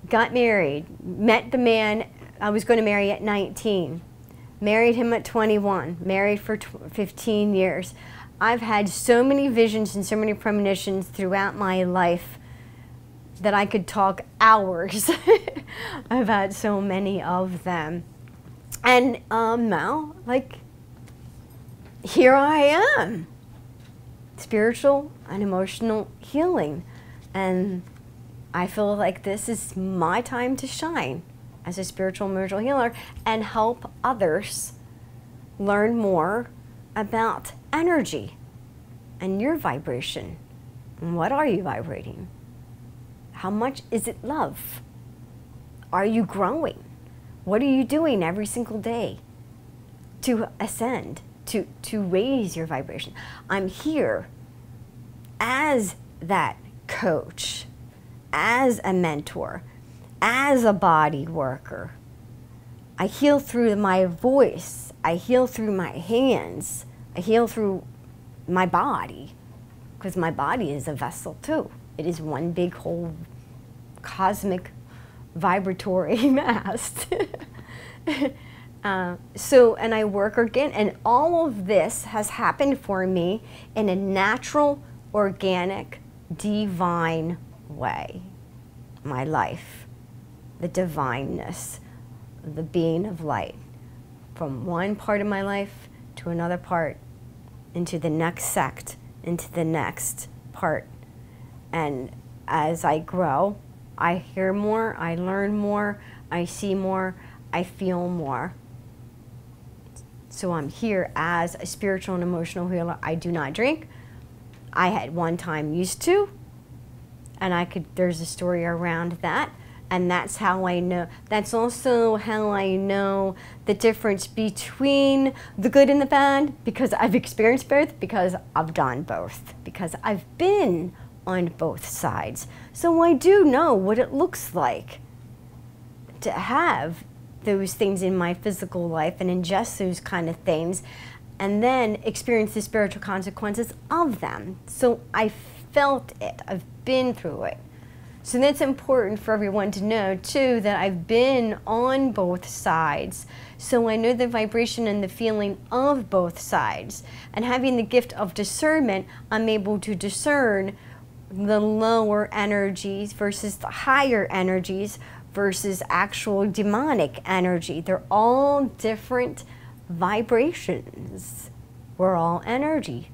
Speaker 1: got married, met the man I was going to marry at 19, married him at 21, married for 15 years. I've had so many visions and so many premonitions throughout my life that I could talk hours about so many of them. And now, like, here I am, spiritual and emotional healing. And I feel like this is my time to shine as a spiritual emotional healer and help others learn more about energy and your vibration. And what are you vibrating? How much is it love? Are you growing? What are you doing every single day to ascend, to raise your vibration? I'm here as that coach, as a mentor, as a body worker. I heal through my voice. I heal through my hands. I heal through my body, because my body is a vessel too. It is one big whole cosmic vibratory mast. And I work again, and all of this has happened for me in a natural, organic, divine way. My life, the divineness, the being of light, from one part of my life to another part, into the next sect, into the next part. And as I grow, I hear more, I learn more, I see more, I feel more. So I'm here as a spiritual and emotional healer. I do not drink. I had one time used to, and there's a story around that. And that's how I know, that's also how I know the difference between the good and the bad, because I've experienced both, because I've done both, because I've been on both sides. So I do know what it looks like to have those things in my physical life and ingest those kind of things, and then experience the spiritual consequences of them. So I felt it, I've been through it. So that's important for everyone to know too, that I've been on both sides. So I know the vibration and the feeling of both sides. And having the gift of discernment, I'm able to discern the lower energies versus the higher energies versus actual demonic energy. They're all different vibrations. We're all energy.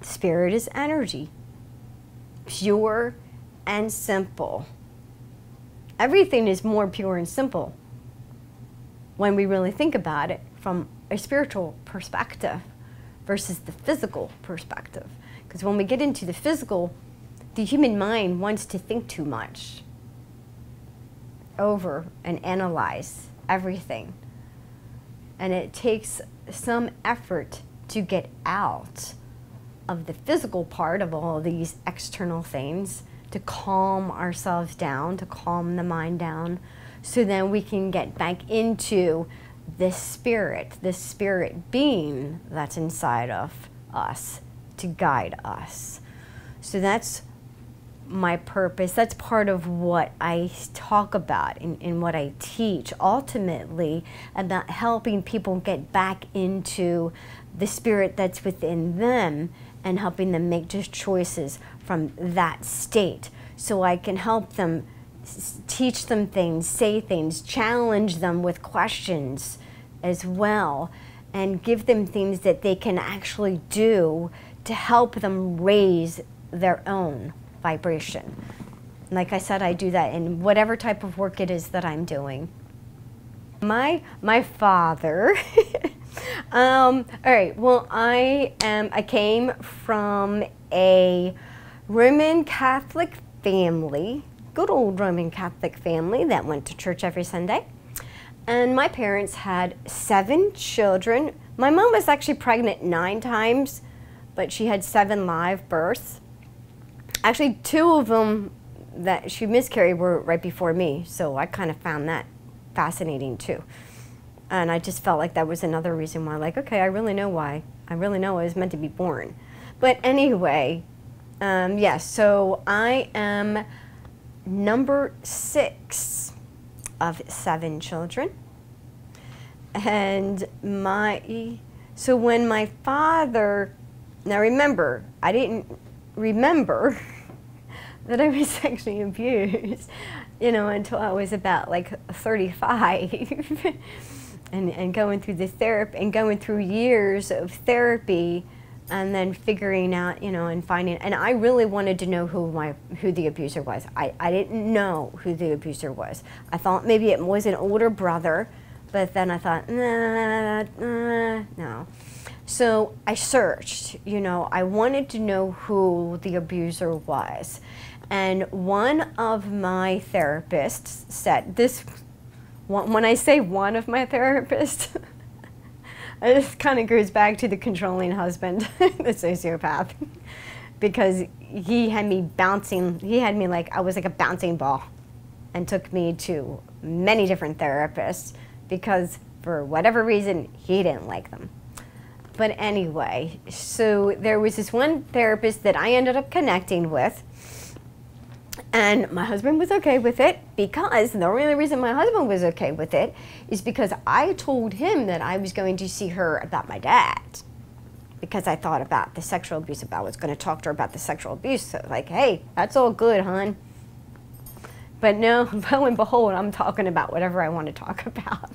Speaker 1: Spirit is energy. Pure and simple. Everything is more pure and simple when we really think about it from a spiritual perspective versus the physical perspective. Because when we get into the physical, the human mind wants to think too much over and analyze everything. And it takes some effort to get out of the physical part of all these external things, to calm ourselves down, to calm the mind down, so then we can get back into this spirit being that's inside of us to guide us. So that's my purpose. That's part of what I talk about in what I teach, ultimately about helping people get back into the spirit that's within them and helping them make just choices from that state. So I can help them, teach them things, say things, challenge them with questions as well, and give them things that they can actually do to help them raise their own vibration. Like I said, I do that in whatever type of work it is that I'm doing. My father, all right, well, I came from a Roman Catholic family, good old Roman Catholic family that went to church every Sunday. And my parents had 7 children. My mom was actually pregnant 9 times, but she had 7 live births. Actually, 2 of them that she miscarried were right before me, so I kind of found that fascinating too. And I just felt like that was another reason why, like, okay, I really know why. I really know I was meant to be born. But anyway, yes, so I am number 6 of 7 children. And so when my father, now remember, I didn't remember that I was sexually abused, until I was about like 35. and going through the therapy and going through years of therapy, and then figuring out, and finding, and I really wanted to know who the abuser was. I didn't know who the abuser was. I thought maybe it was an older brother, but then I thought, no. So I searched, I wanted to know who the abuser was. And one of my therapists said this, when I say one of my therapists, this kind of goes back to the controlling husband, the sociopath. because he had me bouncing, he had me like, I was like a bouncing ball, and took me to many different therapists because for whatever reason, he didn't like them. But anyway, so there was this one therapist that I ended up connecting with, and my husband was okay with it, because the only reason my husband was okay with it is because I told him that I was going to see her about my dad, because I thought about the sexual abuse, I was going to talk to her about the sexual abuse. So like, hey, that's all good, hon. But no, lo and behold, I'm talking about whatever I want to talk about.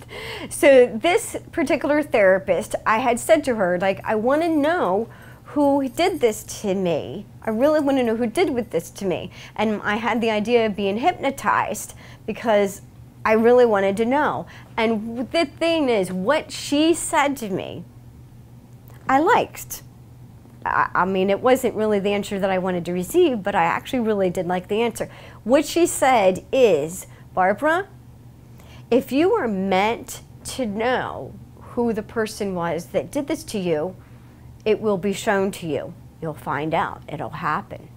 Speaker 1: So this particular therapist, I had said to her, like, I want to know who did this to me. I really want to know who did this to me. And I had the idea of being hypnotized because I really wanted to know. And the thing is, what she said to me, I liked. I mean, it wasn't really the answer that I wanted to receive, but I actually really did like the answer. What she said is, Barbara, if you were meant to know who the person was that did this to you, it will be shown to you. You'll find out. It'll happen.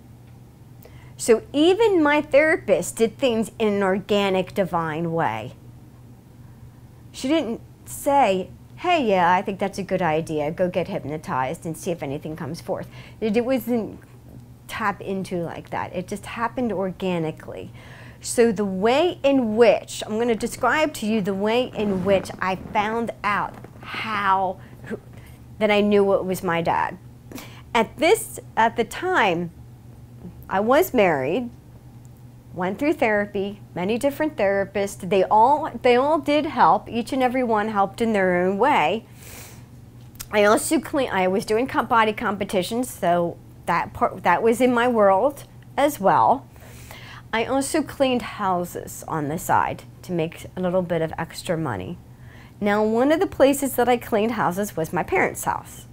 Speaker 1: So even my therapist did things in an organic, divine way. She didn't say, hey, yeah, I think that's a good idea. Go get hypnotized and see if anything comes forth. It wasn't tap into like that. It just happened organically. So the way in which, I'm going to describe to you the way in which I found out that I knew it was my dad. At the time, I was married, went through therapy, many different therapists. They all did help. Each and every one helped in their own way. I was doing body competitions, so that was in my world as well. I also cleaned houses on the side to make a little bit of extra money. Now, one of the places that I cleaned houses was my parents' house.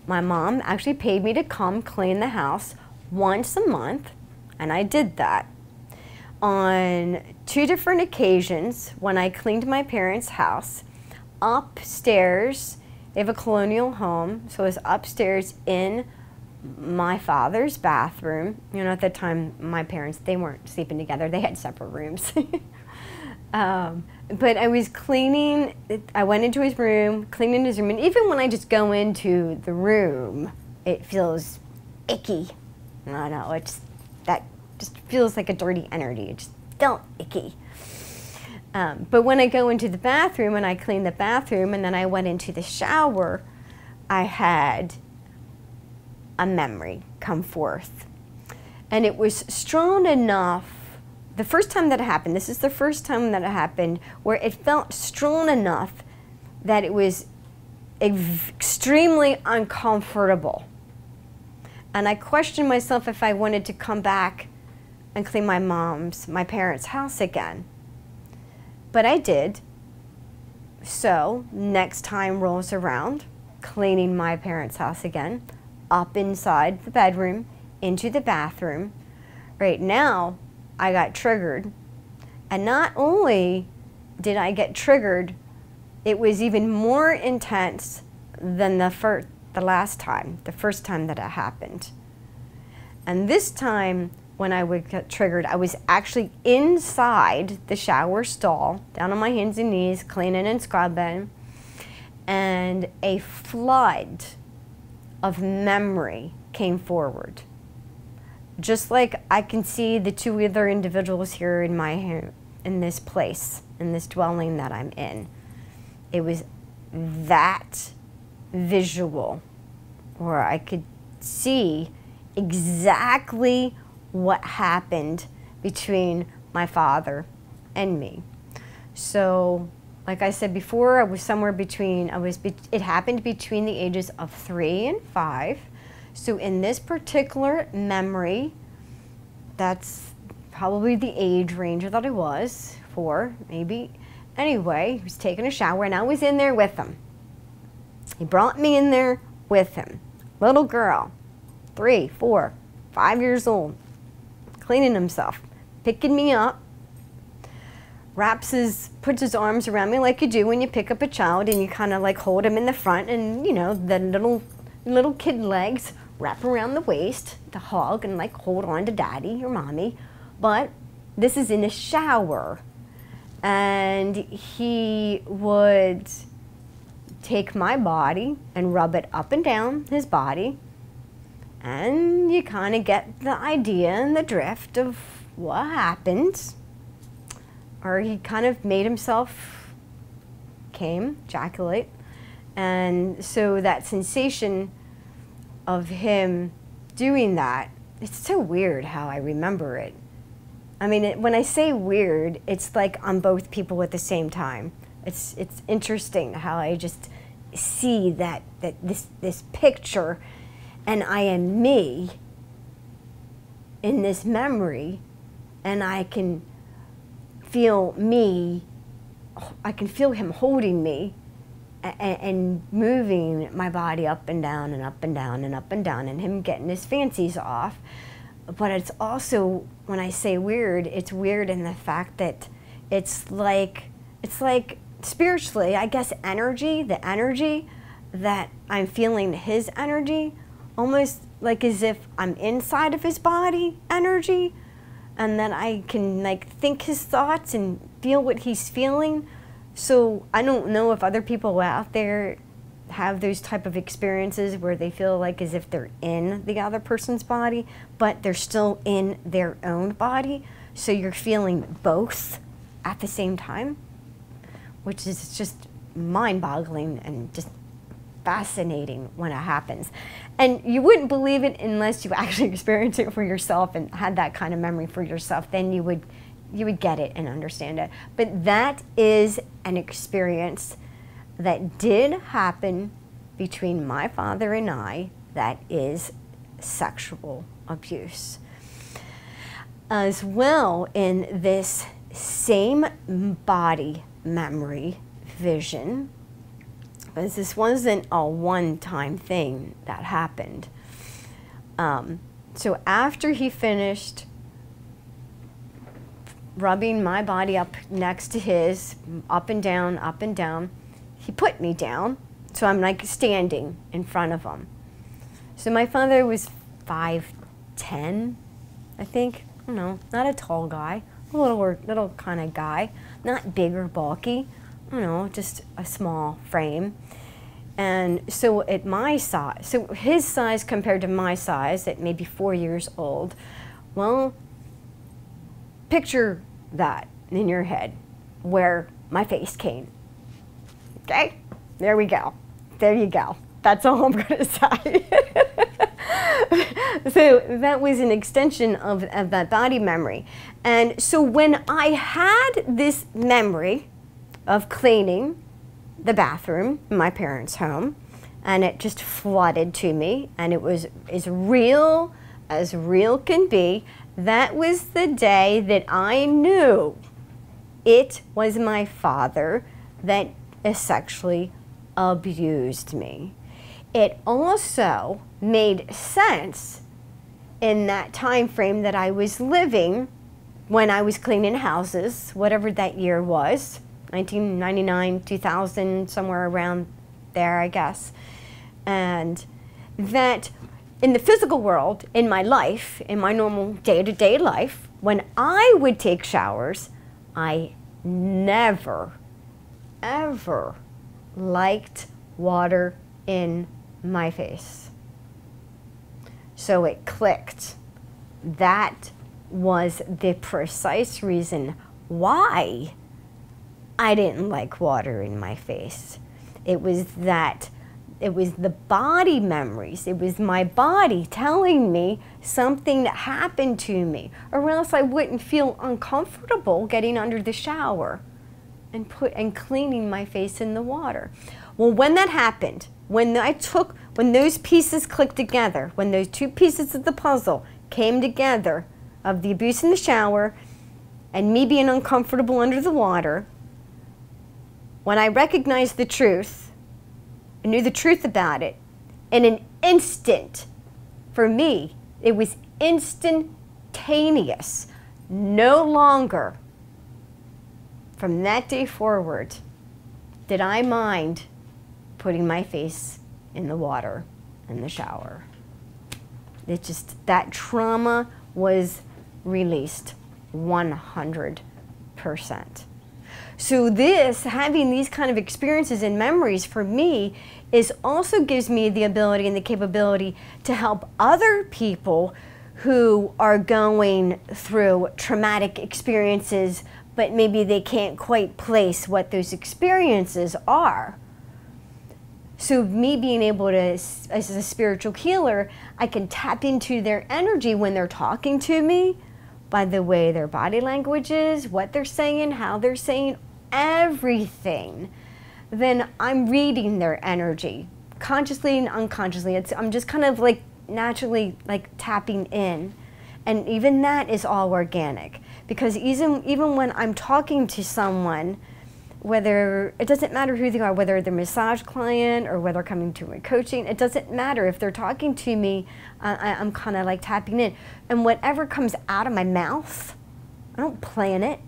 Speaker 1: My mom actually paid me to come clean the house once a month, and I did that. On 2 different occasions, when I cleaned my parents' house, upstairs, they have a colonial home, so it was upstairs in my father's bathroom. You know, at the time, my parents, they weren't sleeping together. They had separate rooms. But I was cleaning, I went into his room, cleaning his room, and even when I just go into the room, it feels icky. I don't know, that just feels like a dirty energy. It just felt icky. But when I go into the bathroom and I clean the bathroom and then I went into the shower, I had a memory come forth. And it was strong enough, the first time that it happened, this is the first time that it happened, where it felt strong enough that it was extremely uncomfortable. And I questioned myself if I wanted to come back and clean my parents' house again. But I did. So next time rolls around, cleaning my parents' house again, up inside the bedroom, into the bathroom. Right now, I got triggered. And not only did I get triggered, it was even more intense than the first time that it happened. And this time, when I would get triggered, I was actually inside the shower stall, down on my hands and knees, cleaning and scrubbing, and a flood of memory came forward. Just like I can see the 2 other individuals here in this place, in this dwelling that I'm in. It was that visual, where I could see exactly what happened between my father and me. So, like I said before, I was somewhere between, it happened between the ages of 3 and 5. So in this particular memory, that's probably the age range that I was, 4, maybe. Anyway, he was taking a shower and I was in there with him. He brought me in there with him. Little girl, 3, 4, 5 years old, cleaning himself, picking me up, puts his arms around me like you do when you pick up a child, and you kind of like hold him in the front, and you know, the little kid legs wrap around the waist, to hug and like hold on to daddy or mommy, but this is in a shower. And he would take my body and rub it up and down his body, and you kind of get the idea and the drift of what happened. Or he kind of made himself ejaculate. And so that sensation of him doing that, it's so weird how I remember it. I mean, when I say weird, it's like I'm both people at the same time. It's interesting how I just see this picture, and I am me in this memory, and I can feel me. I can feel him holding me and moving my body up and down and up and down and up and down, and him getting his fancies off. But it's also, when I say weird, it's weird in the fact that it's like spiritually, I guess, the energy that I'm feeling, his energy, almost like as if I'm inside of his body energy, and that I can like think his thoughts and feel what he's feeling. So I don't know if other people out there have those type of experiences where they feel like as if they're in the other person's body, but they're still in their own body. So you're feeling both at the same time, which is just mind-boggling and just fascinating when it happens. And you wouldn't believe it unless you actually experienced it for yourself and had that kind of memory for yourself. Then you would get it and understand it. But that is an experience that did happen between my father and I. That is sexual abuse. As well, in this same body memory vision, because this wasn't a one-time thing that happened. So after he finished rubbing my body up next to his, up and down, he put me down, so I'm like standing in front of him. So my father was 5'10", I think. I don't know, not a tall guy, a little kind of guy, not big or bulky, I don't know, just a small frame. And so at my size, so his size compared to my size at maybe 4 years old, well, picture that in your head where my face came. Okay, there we go. There you go. That's all I'm going to say. So that was an extension of that body memory. And so when I had this memory of cleaning the bathroom in my parents' home, and it just flooded to me, and it was as real can be, that was the day that I knew it was my father that sexually abused me. It also made sense in that time frame that I was living when I was cleaning houses, whatever that year was, 1999, 2000, somewhere around there, I guess. And that in the physical world, in my life, in my normal day-to-day life, when I would take showers, I never, ever liked water in my face. So it clicked. That was the precise reason why I didn't like water in my face. It was the body memories. It was my body telling me something that happened to me, or else I wouldn't feel uncomfortable getting under the shower and cleaning my face in the water. Well, when that happened, when those pieces clicked together, when those two pieces of the puzzle came together, of the abuse in the shower and me being uncomfortable under the water, when I recognized the truth, I knew the truth about it, in an instant, for me, it was instantaneous. No longer, from that day forward, did I mind putting my face in the water in the shower. It just, that trauma was released 100%. So this, having these kind of experiences and memories for me, is also gives me the ability and the capability to help other people who are going through traumatic experiences, but maybe they can't quite place what those experiences are. So me being able to, as a spiritual healer, I can tap into their energy when they're talking to me by the way their body language is, what they're saying, how they're saying, everything. Then I'm reading their energy, consciously and unconsciously. I'm just kind of like naturally like tapping in. And even that is all organic. Because even when I'm talking to someone, whether, it doesn't matter who they are, whether they're a massage client or whether coming to my coaching, it doesn't matter. If they're talking to me, I'm kind of like tapping in. And whatever comes out of my mouth, I don't plan it.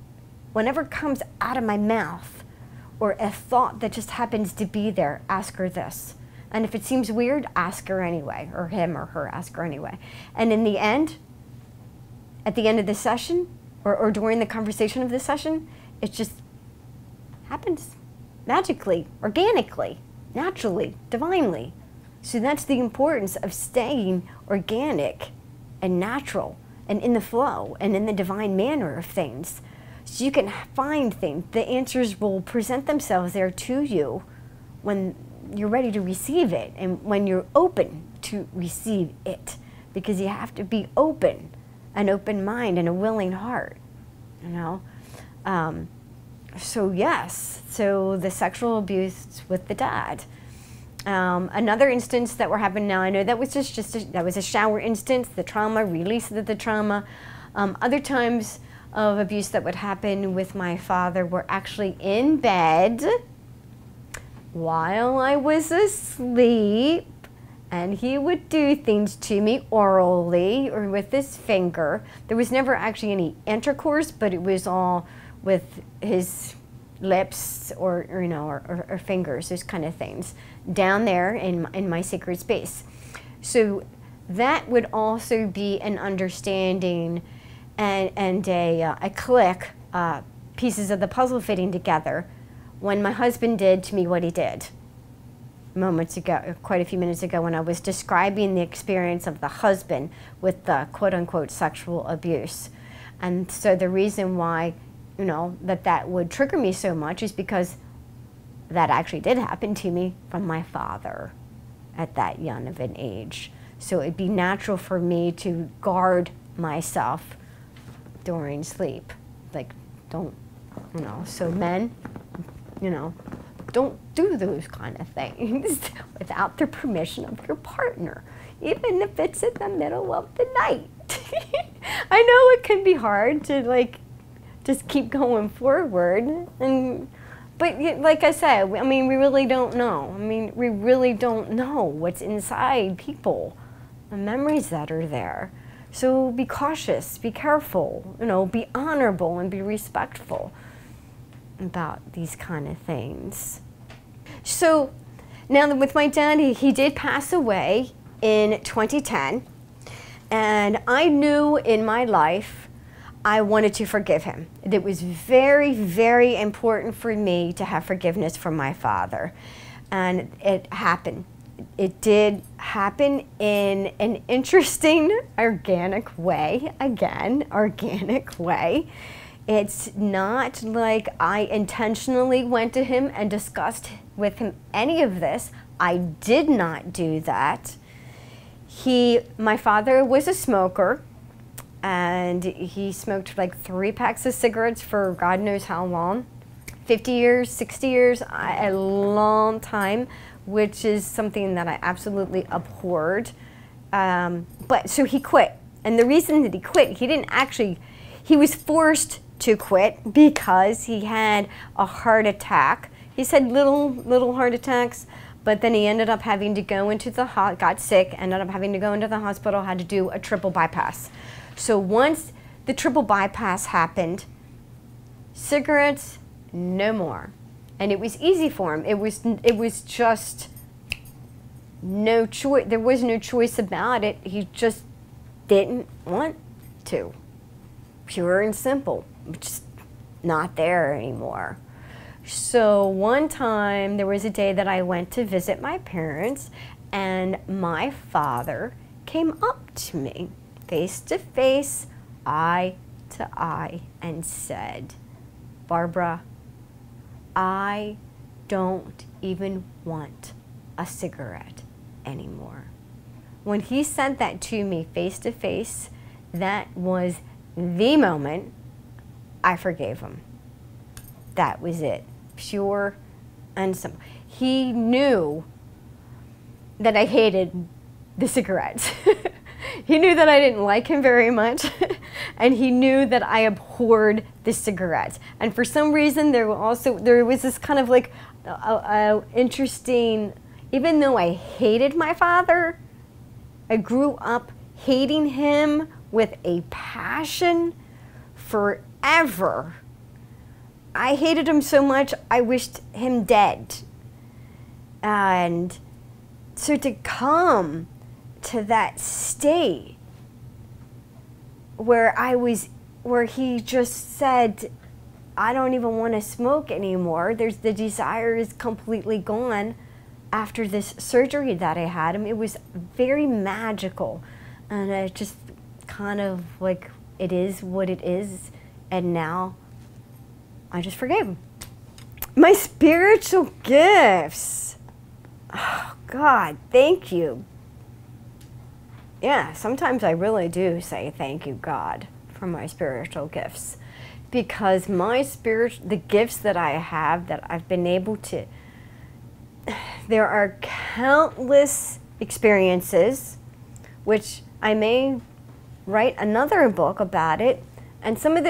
Speaker 1: Whenever comes out of my mouth, or a thought that just happens to be there, ask her this. And if it seems weird, ask her anyway, or him or her, ask her anyway. And in the end, at the end of the session, or during the conversation of the session, it just happens magically, organically, naturally, divinely. So that's the importance of staying organic and natural and in the flow and in the divine manner of things. So you can find things, the answers will present themselves there to you when you're ready to receive it and when you're open to receive it, because you have to be open, an open mind and a willing heart, you know. So yes, so the sexual abuse with the dad. Another instance that we're having now, I know that was that was a shower instance, the trauma, release of the trauma. Other times of abuse that would happen with my father were actually in bed while I was asleep, and he would do things to me orally or with his finger. There was never actually any intercourse, but it was all with his lips or you know, or fingers, those kind of things, down there in my sacred space. So that would also be an understanding and a click, pieces of the puzzle fitting together when my husband did to me what he did moments ago, quite a few minutes ago, when I was describing the experience of the husband with the quote-unquote sexual abuse. And so the reason why, you know, that would trigger me so much is because that actually did happen to me from my father at that young of an age. So it'd be natural for me to guard myself during sleep. Like, don't, you know, so men, you know, don't do those kind of things without the permission of your partner, even if it's in the middle of the night. I know it can be hard to like just keep going forward, but like I said, I mean, we really don't know. I mean, we really don't know what's inside people, the memories that are there. So be cautious, be careful, you know, be honorable and be respectful about these kind of things. So now with my dad, he did pass away in 2010, and I knew in my life I wanted to forgive him. It was very, very important for me to have forgiveness from my father, and it happened. It did happen in an interesting, organic way. Again, organic way. It's not like I intentionally went to him and discussed with him any of this. I did not do that. My father was a smoker, and he smoked like 3 packs of cigarettes for God knows how long, 50 years, 60 years, a long time, which is something that I absolutely abhorred. But so he quit. And the reason that he quit, he was forced to quit because he had a heart attack. He's had little heart attacks, but then he ended up having to go into got sick, ended up having to go into the hospital, had to do a triple bypass. So once the triple bypass happened, cigarettes, no more. And it was easy for him. It was just no choice. There was no choice about it. He just didn't want to. Pure and simple, just not there anymore. So one time there was a day that I went to visit my parents, and my father came up to me face to face, eye to eye, and said, "Barbara, I don't even want a cigarette anymore." When he said that to me face to face, that was the moment I forgave him. That was it. Pure and simple. He knew that I hated the cigarettes. He knew that I didn't like him very much, and he knew that I abhorred the cigarettes. And for some reason, there was this kind of like interesting, even though I hated my father, I grew up hating him with a passion forever. I hated him so much, I wished him dead. And so to come to that state where he just said, "I don't even want to smoke anymore. The desire is completely gone after this surgery that I had." It was very magical. And it just kind of like, it is what it is. And now I just forgave him. My spiritual gifts. Oh, God, thank you. Yeah, sometimes I really do say thank you, God, for my spiritual gifts. Because the gifts that I have, that I've been able to, there are countless experiences, which I may write another book about it. And some of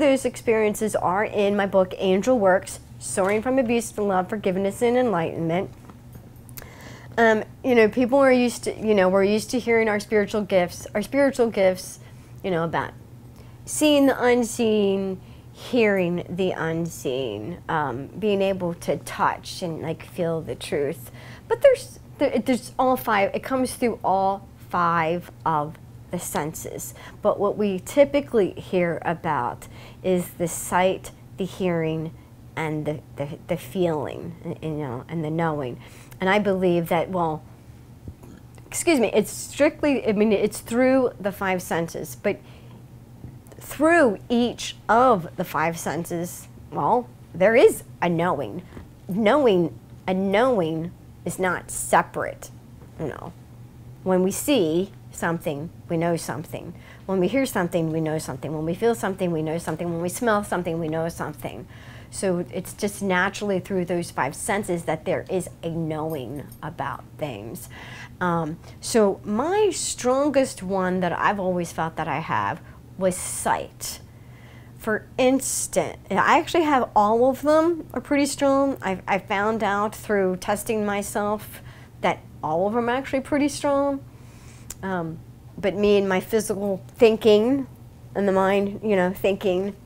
Speaker 1: those experiences are in my book, Angel Works, Soaring from Abuse to Love, Forgiveness, and Enlightenment. You know, people are used to, we're used to hearing our spiritual gifts, about seeing the unseen, hearing the unseen, being able to touch and like feel the truth. But there's all five, it comes through all five of the senses. But what we typically hear about is the sight, the hearing, and the feeling, and the knowing. And I believe that, it's strictly, it's through the five senses, but through each of the five senses, there is a knowing. A knowing is not separate, When we see something, we know something. When we hear something, we know something. When we feel something, we know something. When we smell something, we know something. So it's just naturally through those five senses that there is a knowing about things. So my strongest one that I've always felt that I have was sight. For instance, I actually have all of them are pretty strong. I found out through testing myself that all of them are actually pretty strong. But me and my physical thinking and the mind, thinking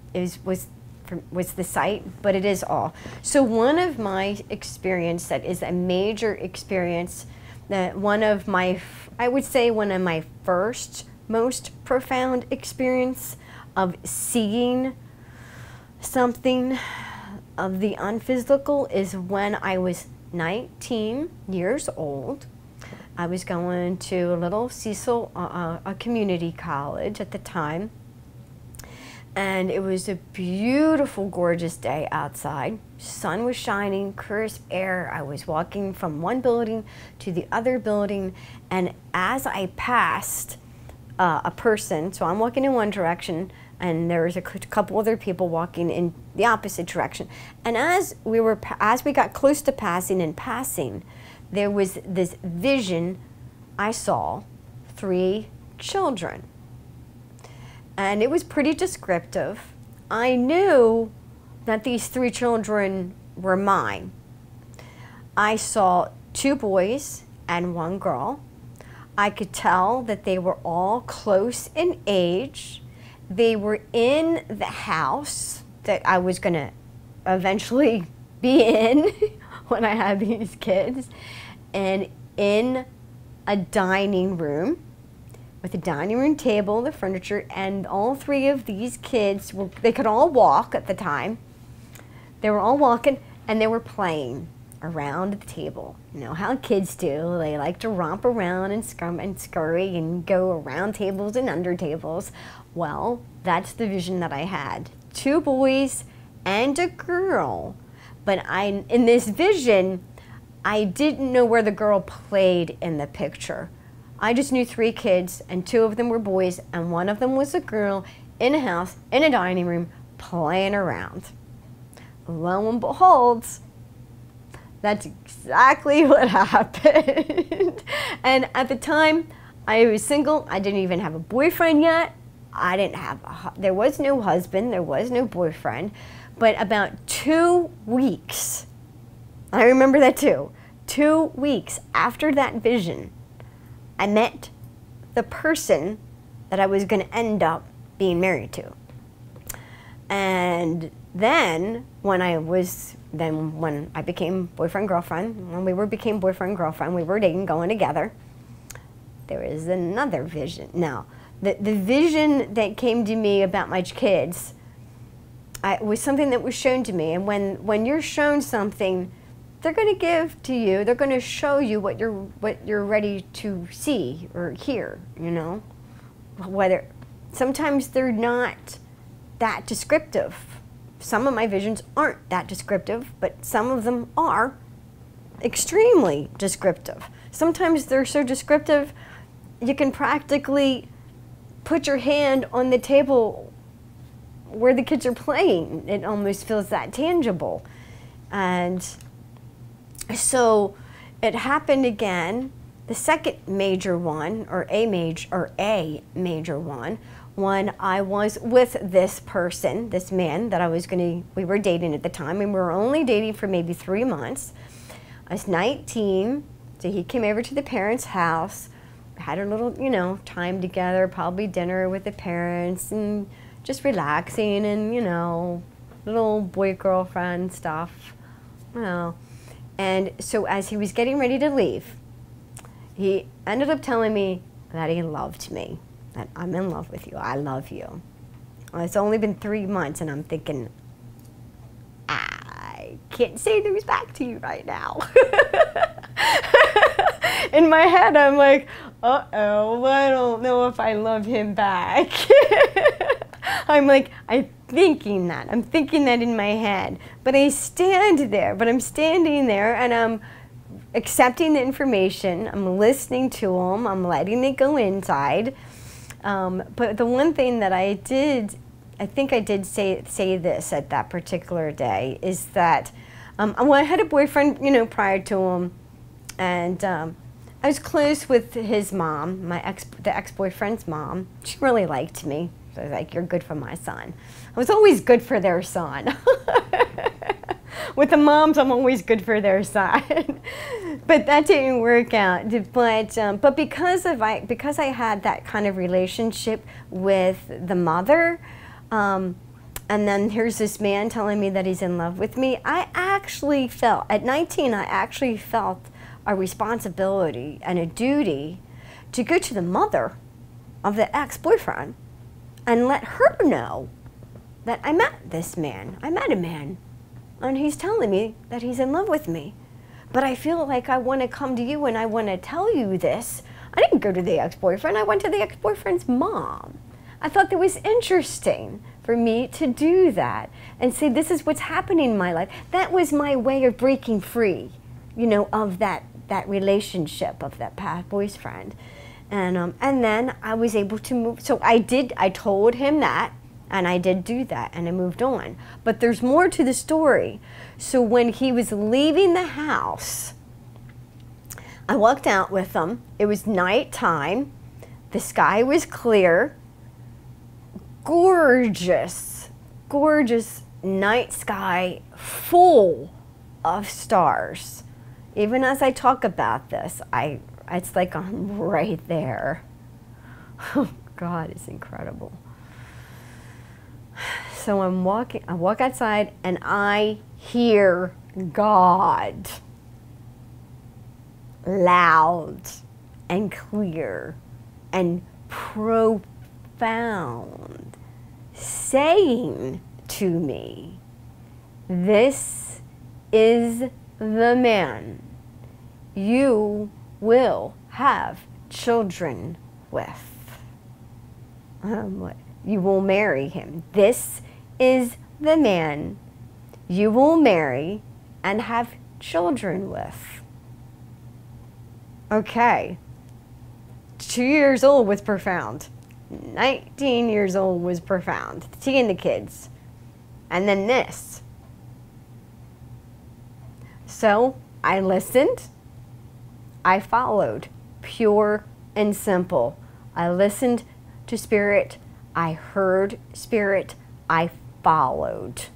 Speaker 1: was the sight, but it is all. So one of my experience that is a major experience, that I would say one of my first most profound experience of seeing something of the unphysical is when I was 19 years old. I was going to a little Cecil, a community college at the time. And it was a beautiful, gorgeous day outside. Sun was shining, crisp air. I was walking from one building to the other building. And as I passed a person, so I'm walking in one direction, and there was a couple other people walking in the opposite direction. And as we got close to passing, there was this vision. I saw 3 children. And it was pretty descriptive. I knew that these 3 children were mine. I saw 2 boys and 1 girl. I could tell that they were all close in age. They were in the house that I was going to eventually be in when I had these kids, and in a dining room with a dining room table, the furniture, and all three of these kids, they could all walk at the time. They were all walking, and they were playing around the table. You know how kids do. They like to romp around and scrum and scurry and go around tables and under tables. Well, that's the vision that I had. 2 boys and a girl. But in this vision, I didn't know where the girl played in the picture. I just knew 3 kids, and 2 of them were boys, and 1 of them was a girl in a house, in a dining room, playing around. Lo and behold, that's exactly what happened. And at the time, I was single. I didn't even have a boyfriend yet. There was no husband, there was no boyfriend. But about 2 weeks, I remember that too, 2 weeks after that vision, I met the person that I was going to end up being married to. And then when I became boyfriend-girlfriend, when we became boyfriend-girlfriend, we were dating, going together, there was another vision. Now, the vision that came to me about my kids was something that was shown to me. And when you're shown something, they're going to give to you, they're going to show you what you're ready to see or hear, you know. Sometimes they're not that descriptive. Some of my visions aren't that descriptive, but some of them are extremely descriptive. Sometimes they're so descriptive, you can practically put your hand on the table where the kids are playing. It almost feels that tangible. And so it happened again, the second major one, or a major one, when I was with this person, this man that we were dating at the time, and we were only dating for maybe 3 months. I was 19, so he came over to the parents' house, had a little, you know, time together, probably dinner with the parents, and just relaxing, and, you know, little boy-girlfriend stuff, you know. And so as he was getting ready to leave, he ended up telling me that he loved me, that I'm in love with you, I love you. Well, it's only been 3 months, and I'm thinking, I can't say those back to you right now. In my head, I'm like, uh-oh, I don't know if I love him back. I'm thinking that in my head. But I'm standing there, and I'm accepting the information, I'm listening to him, I'm letting it go inside. But the one thing that I think I did say this at that particular day, is that I had a boyfriend, you know, prior to him, and I was close with his mom, the ex-boyfriend's mom. She really liked me. So I was like, you're good for my son. I was always good for their son. With the moms, I'm always good for their son. But that didn't work out. But because I had that kind of relationship with the mother, and then here's this man telling me that he's in love with me, I actually felt, at 19, I actually felt a responsibility and a duty to go to the mother of the ex-boyfriend and let her know that I met this man. I met a man, and he's telling me that he's in love with me. But I feel like I want to come to you and I want to tell you this. I didn't go to the ex-boyfriend. I went to the ex-boyfriend's mom. I thought that was interesting for me to do that and say, this is what's happening in my life. That was my way of breaking free, you know, of that relationship, of that past boyfriend. And then I was able to move. So I told him that, and I did do that, and I moved on. But there's more to the story. So when he was leaving the house, I walked out with him. It was nighttime. The sky was clear. Gorgeous, gorgeous night sky full of stars. Even as I talk about this, it's like I'm right there. Oh, God, it's incredible. So I walk outside, and I hear God loud and clear and profound, saying to me, this is the man you will have children with. You will marry him. This is the man you will marry and have children with. Okay. 2 years old was profound. 19 years old was profound. Seeing the kids. And then this. So I listened. I followed. Pure and simple. I listened to Spirit. I heard Spirit. I followed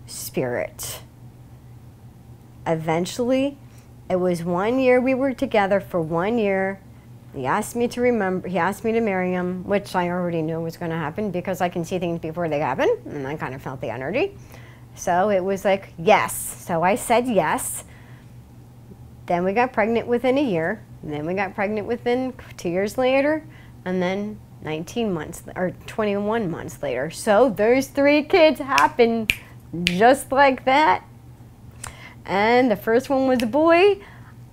Speaker 1: Spirit. Eventually, it was 1 year. We were together for 1 year. He asked me to marry him, which I already knew was going to happen because I can see things before they happen, and I kind of felt the energy. So it was like, yes. So I said yes. Then we got pregnant within a year. And then we got pregnant within 2 years later, and then 19 months or 21 months later. So those 3 kids happened just like that. And the first one was a boy.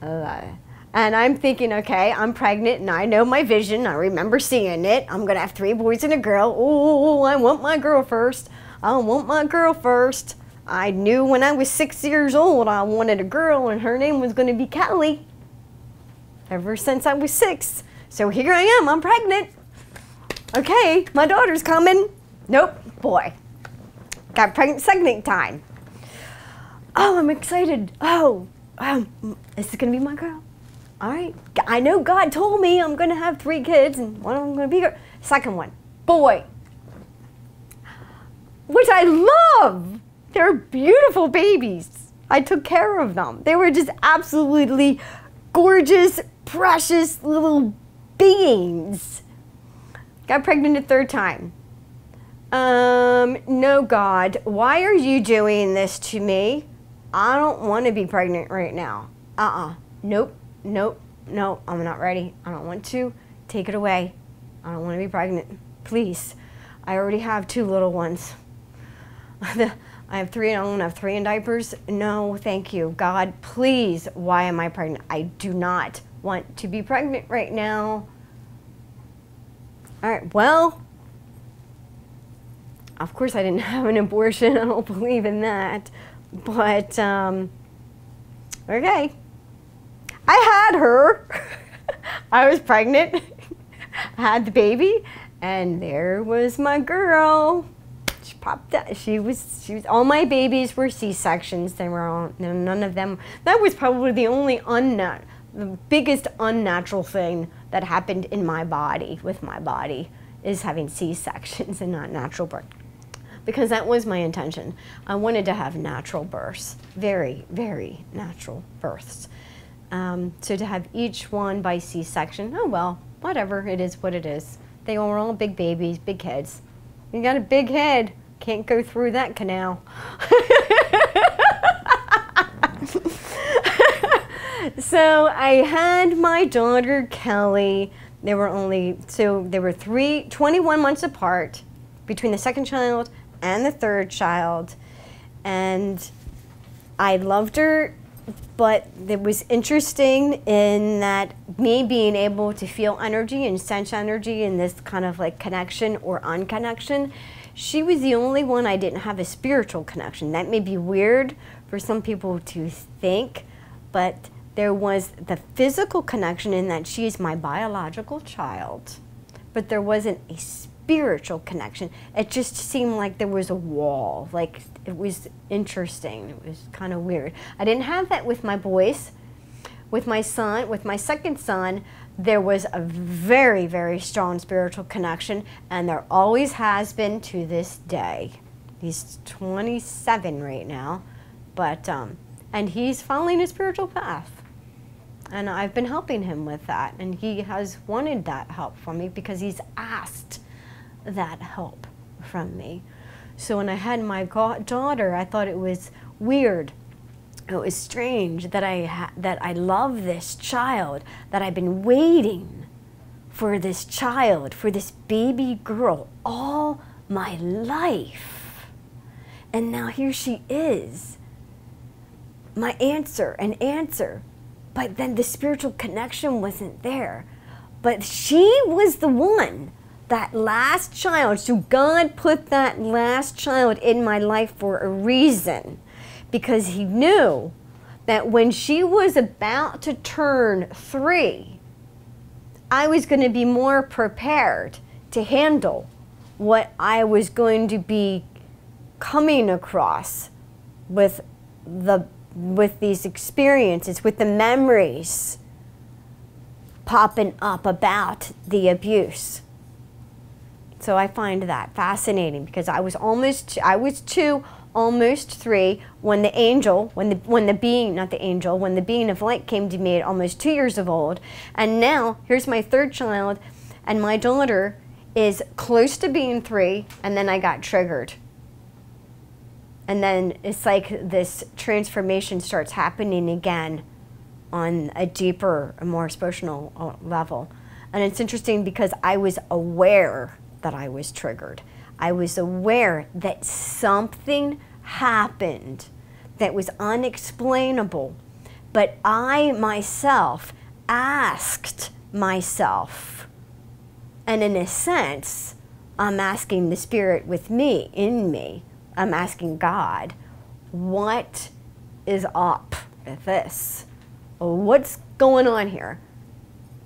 Speaker 1: And I'm thinking, okay, I'm pregnant and I know my vision. I remember seeing it. I'm going to have 3 boys and a girl. Oh, I want my girl first. I want my girl first. I knew when I was 6 years old I wanted a girl and her name was going to be Kelly. Ever since I was 6. So here I am, I'm pregnant. Okay, my daughter's coming. Nope, boy. Got pregnant second time. Oh, I'm excited. Oh, is this going to be my girl? All right. I know God told me I'm going to have 3 kids and one of them going to be girl. Second one, boy. Which I love. They're beautiful babies. I took care of them. They were just absolutely gorgeous, precious little beings. Got pregnant a 3rd time. No, God, why are you doing this to me? I don't want to be pregnant right now. Nope, nope, no, I'm not ready. I don't want to. Take it away. I don't want to be pregnant. Please. I already have 2 little ones. I have 3 and I don't have 3 in diapers. No, thank you. God, please, why am I pregnant? I do not want to be pregnant right now. All right, well, of course I didn't have an abortion. I don't believe in that. But, okay. I had her. I was pregnant. I had the baby. And there was my girl. She popped out. She was, all my babies were C-sections. They were all, none of them. That was probably the only the biggest unnatural thing that happened in my body, with my body, is having C-sections and not natural birth. Because that was my intention. I wanted to have natural births, very, very natural births. So to have each one by C-section, oh well, whatever, it is what it is. They were all big babies, big heads. You got a big head, can't go through that canal. So I had my daughter Kelly. They were 21 months apart between the 2nd child and the 3rd child, and I loved her, but it was interesting in that me being able to feel energy and sense energy in this kind of like connection or unconnection. She was the only one I didn't have a spiritual connection. That may be weird for some people to think, but there was the physical connection in that she is my biological child, but there wasn't a spiritual connection. It just seemed like there was a wall, like it was interesting. It was kind of weird. I didn't have that with my boys. With my son, with my 2nd son, there was a very, very strong spiritual connection, and there always has been to this day. He's 27 right now, but and he's following a spiritual path. And I've been helping him with that, and he has wanted that help from me because he's asked that help from me. So when I had my daughter, I thought it was weird. It was strange that I love this child, that I've been waiting for this child, for this baby girl, all my life. And now here she is, my answer, an answer. But then the spiritual connection wasn't there. But she was the one, that last child. So God put that last child in my life for a reason, because he knew that when she was about to turn 3, I was going to be more prepared to handle what I was going to be coming across with these experiences, with the memories popping up about the abuse. So I find that fascinating, because I was 2, almost 3 when the angel, when the being of light came to me at almost 2 years of old. And now here's my 3rd child, and my daughter is close to being 3, and then I got triggered. And then it's like this transformation starts happening again on a deeper, a more emotional level. And it's interesting because I was aware that I was triggered. I was aware that something happened that was unexplainable, but I myself asked myself, and in a sense, I'm asking the spirit with me, in me, I'm asking God, what is up with this? What's going on here?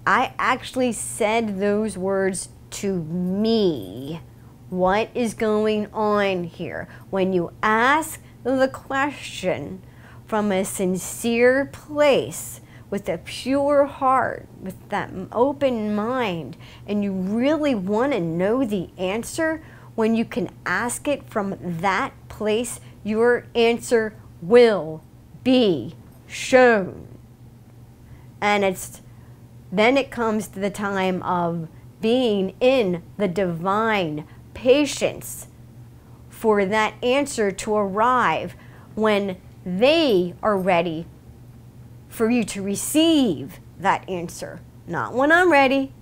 Speaker 1: I actually said those words to me. What is going on here? When you ask the question from a sincere place, with a pure heart, with that open mind, and you really want to know the answer, when you can ask it from that place, your answer will be shown. And then it comes to the time of being in the divine patience for that answer to arrive when they are ready for you to receive that answer. Not when I'm ready,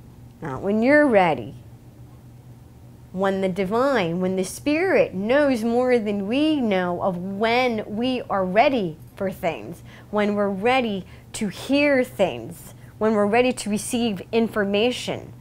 Speaker 1: not when you're ready. When the divine, when the spirit knows more than we know of when we are ready for things, when we're ready to hear things, when we're ready to receive information.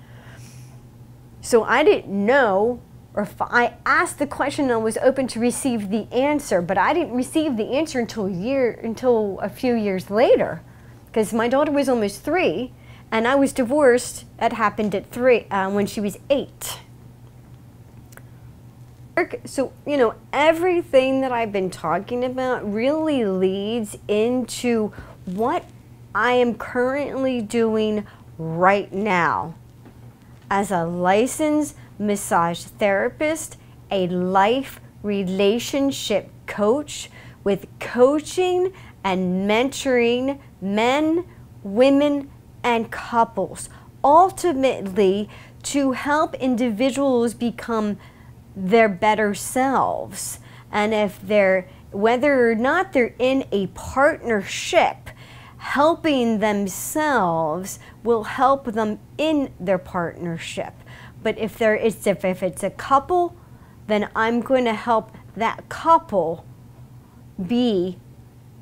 Speaker 1: So I didn't know, or if I asked the question, I was open to receive the answer, but I didn't receive the answer until a few years later, because my daughter was almost 3, and I was divorced. That happened at 3 when she was 8. So, you know, everything that I've been talking about really leads into what I am currently doing right now as a licensed massage therapist, a life relationship coach, with coaching and mentoring men, women, and couples, ultimately to help individuals become their better selves. And whether or not they're in a partnership, helping themselves will help them in their partnership. But if it's a couple, then I'm going to help that couple be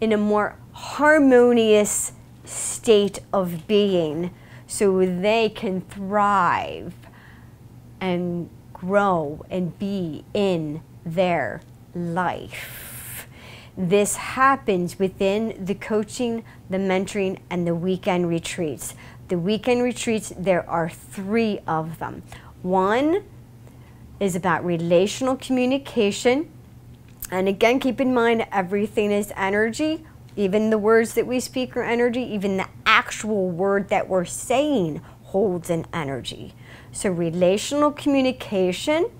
Speaker 1: in a more harmonious state of being, so they can thrive and grow and be in their life. This happens within the coaching, the mentoring, and the weekend retreats. The weekend retreats, there are 3 of them. One is about relational communication. And again, keep in mind, everything is energy. Even the words that we speak are energy. Even the actual word that we're saying holds an energy. So relational communication,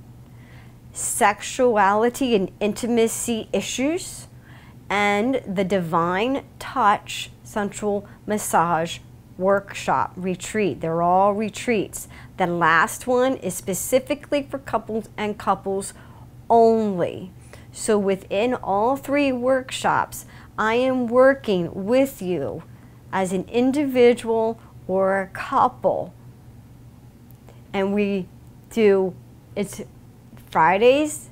Speaker 1: sexuality and intimacy issues, and the divine touch sensual massage workshop retreat. They're all retreats. The last one is specifically for couples and couples only. So within all 3 workshops, I am working with you as an individual or a couple And we do, it's Fridays,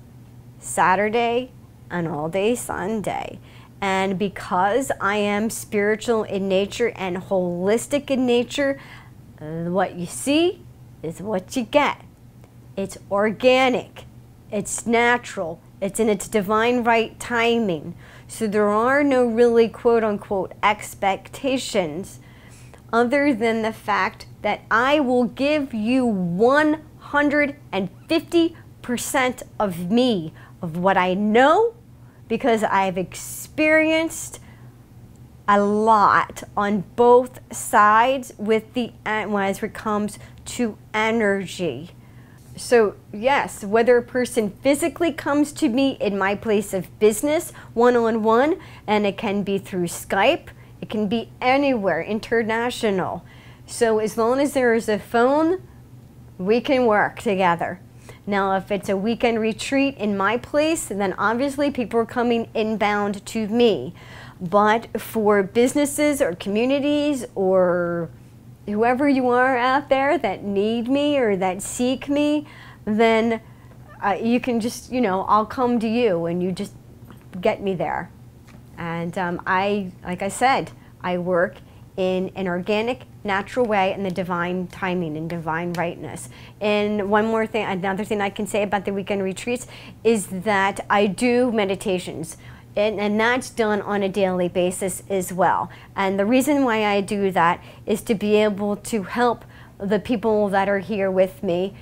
Speaker 1: Saturday, and all day Sunday. And because I am spiritual in nature and holistic in nature, what you see is what you get. It's organic, it's natural, it's in its divine right timing. So there are no really quote unquote expectations other than the fact that I will give you 150% of me, of what I know, because I've experienced a lot on both sides with the, as it comes to energy. So yes, whether a person physically comes to me in my place of business, one-on-one, and it can be through Skype, it can be anywhere, international. So as long as there is a phone, we can work together. Now, if it's a weekend retreat in my place, then obviously people are coming inbound to me. But for businesses or communities or whoever you are out there that need me or that seek me, then you can just, you know, I'll come to you and you just get me there. And like I said, I work in an organic, natural way in the divine timing and divine rightness. And one more thing, another thing I can say about the weekend retreats is that I do meditations. And that's done on a daily basis as well. And the reason why I do that is to be able to help the people that are here with me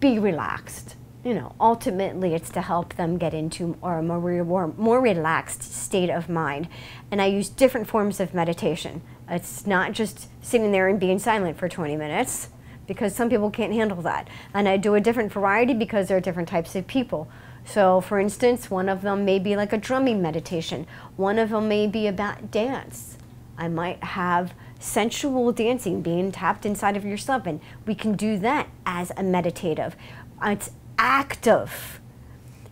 Speaker 1: be relaxed. You know, ultimately it's to help them get into a more relaxed state of mind. And I use different forms of meditation. It's not just sitting there and being silent for 20 minutes, because some people can't handle that. And I do a different variety because there are different types of people. So for instance, one of them may be like a drumming meditation. One of them may be about dance. I might have sensual dancing, being tapped inside of yourself, and we can do that as a meditative. It's active.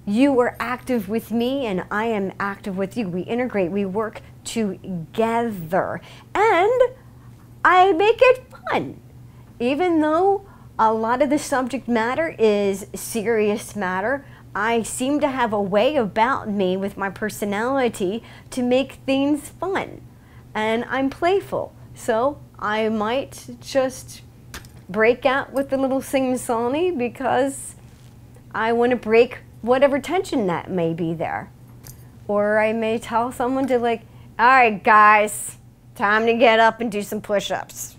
Speaker 1: You are active with me and I am active with you. We integrate, we work together, and I make it fun. Even though a lot of the subject matter is serious matter, I seem to have a way about me with my personality to make things fun. And I'm playful. So I might just break out with a little sing-songy because I want to break whatever tension that may be there. Or I may tell someone to, like, all right guys, time to get up and do some push-ups.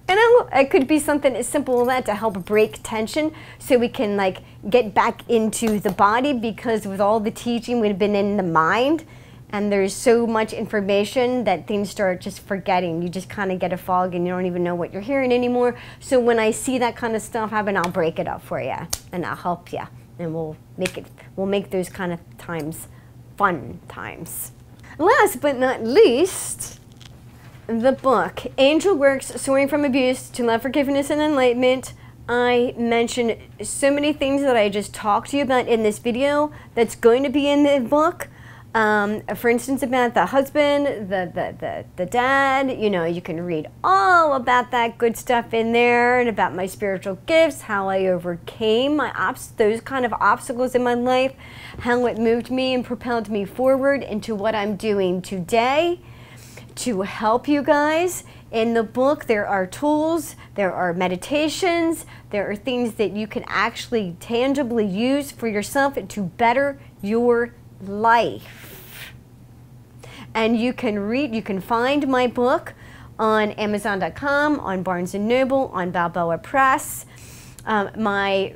Speaker 1: And it could be something as simple as that to help break tension so we can, like, get back into the body, because with all the teaching we've been in the mind and there's so much information that things start just forgetting. You just kind of get a fog and you don't even know what you're hearing anymore. So when I see that kind of stuff happen, I'll break it up for you and I'll help you, and we'll make those kind of times fun times. Last but not least, the book, Angel Works, Soaring from Abuse to Love, Forgiveness, and Enlightenment. I mentioned so many things that I just talked to you about in this video that's going to be in the book. For instance, about the husband, the dad, you know, you can read all about that good stuff in there, and about my spiritual gifts, how I overcame those kind of obstacles in my life, how it moved me and propelled me forward into what I'm doing today to help you guys. In the book, there are tools, there are meditations, there are things that you can actually tangibly use for yourself to better your life. And you can find my book on Amazon.com, on Barnes & Noble, on Balboa Press. My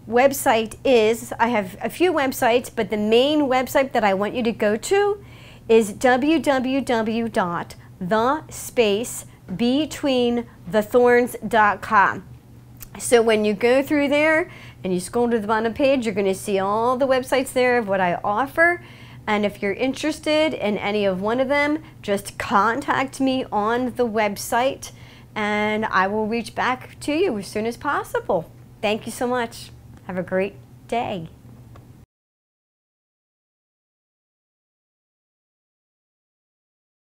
Speaker 1: website is, I have a few websites, but the main website that I want you to go to is www.thespacebetweenthethorns.com. So when you go through there and you scroll to the bottom page, you're going to see all the websites there of what I offer. And if you're interested in any of one of them, just contact me on the website and I will reach back to you as soon as possible. Thank you so much. Have a great day.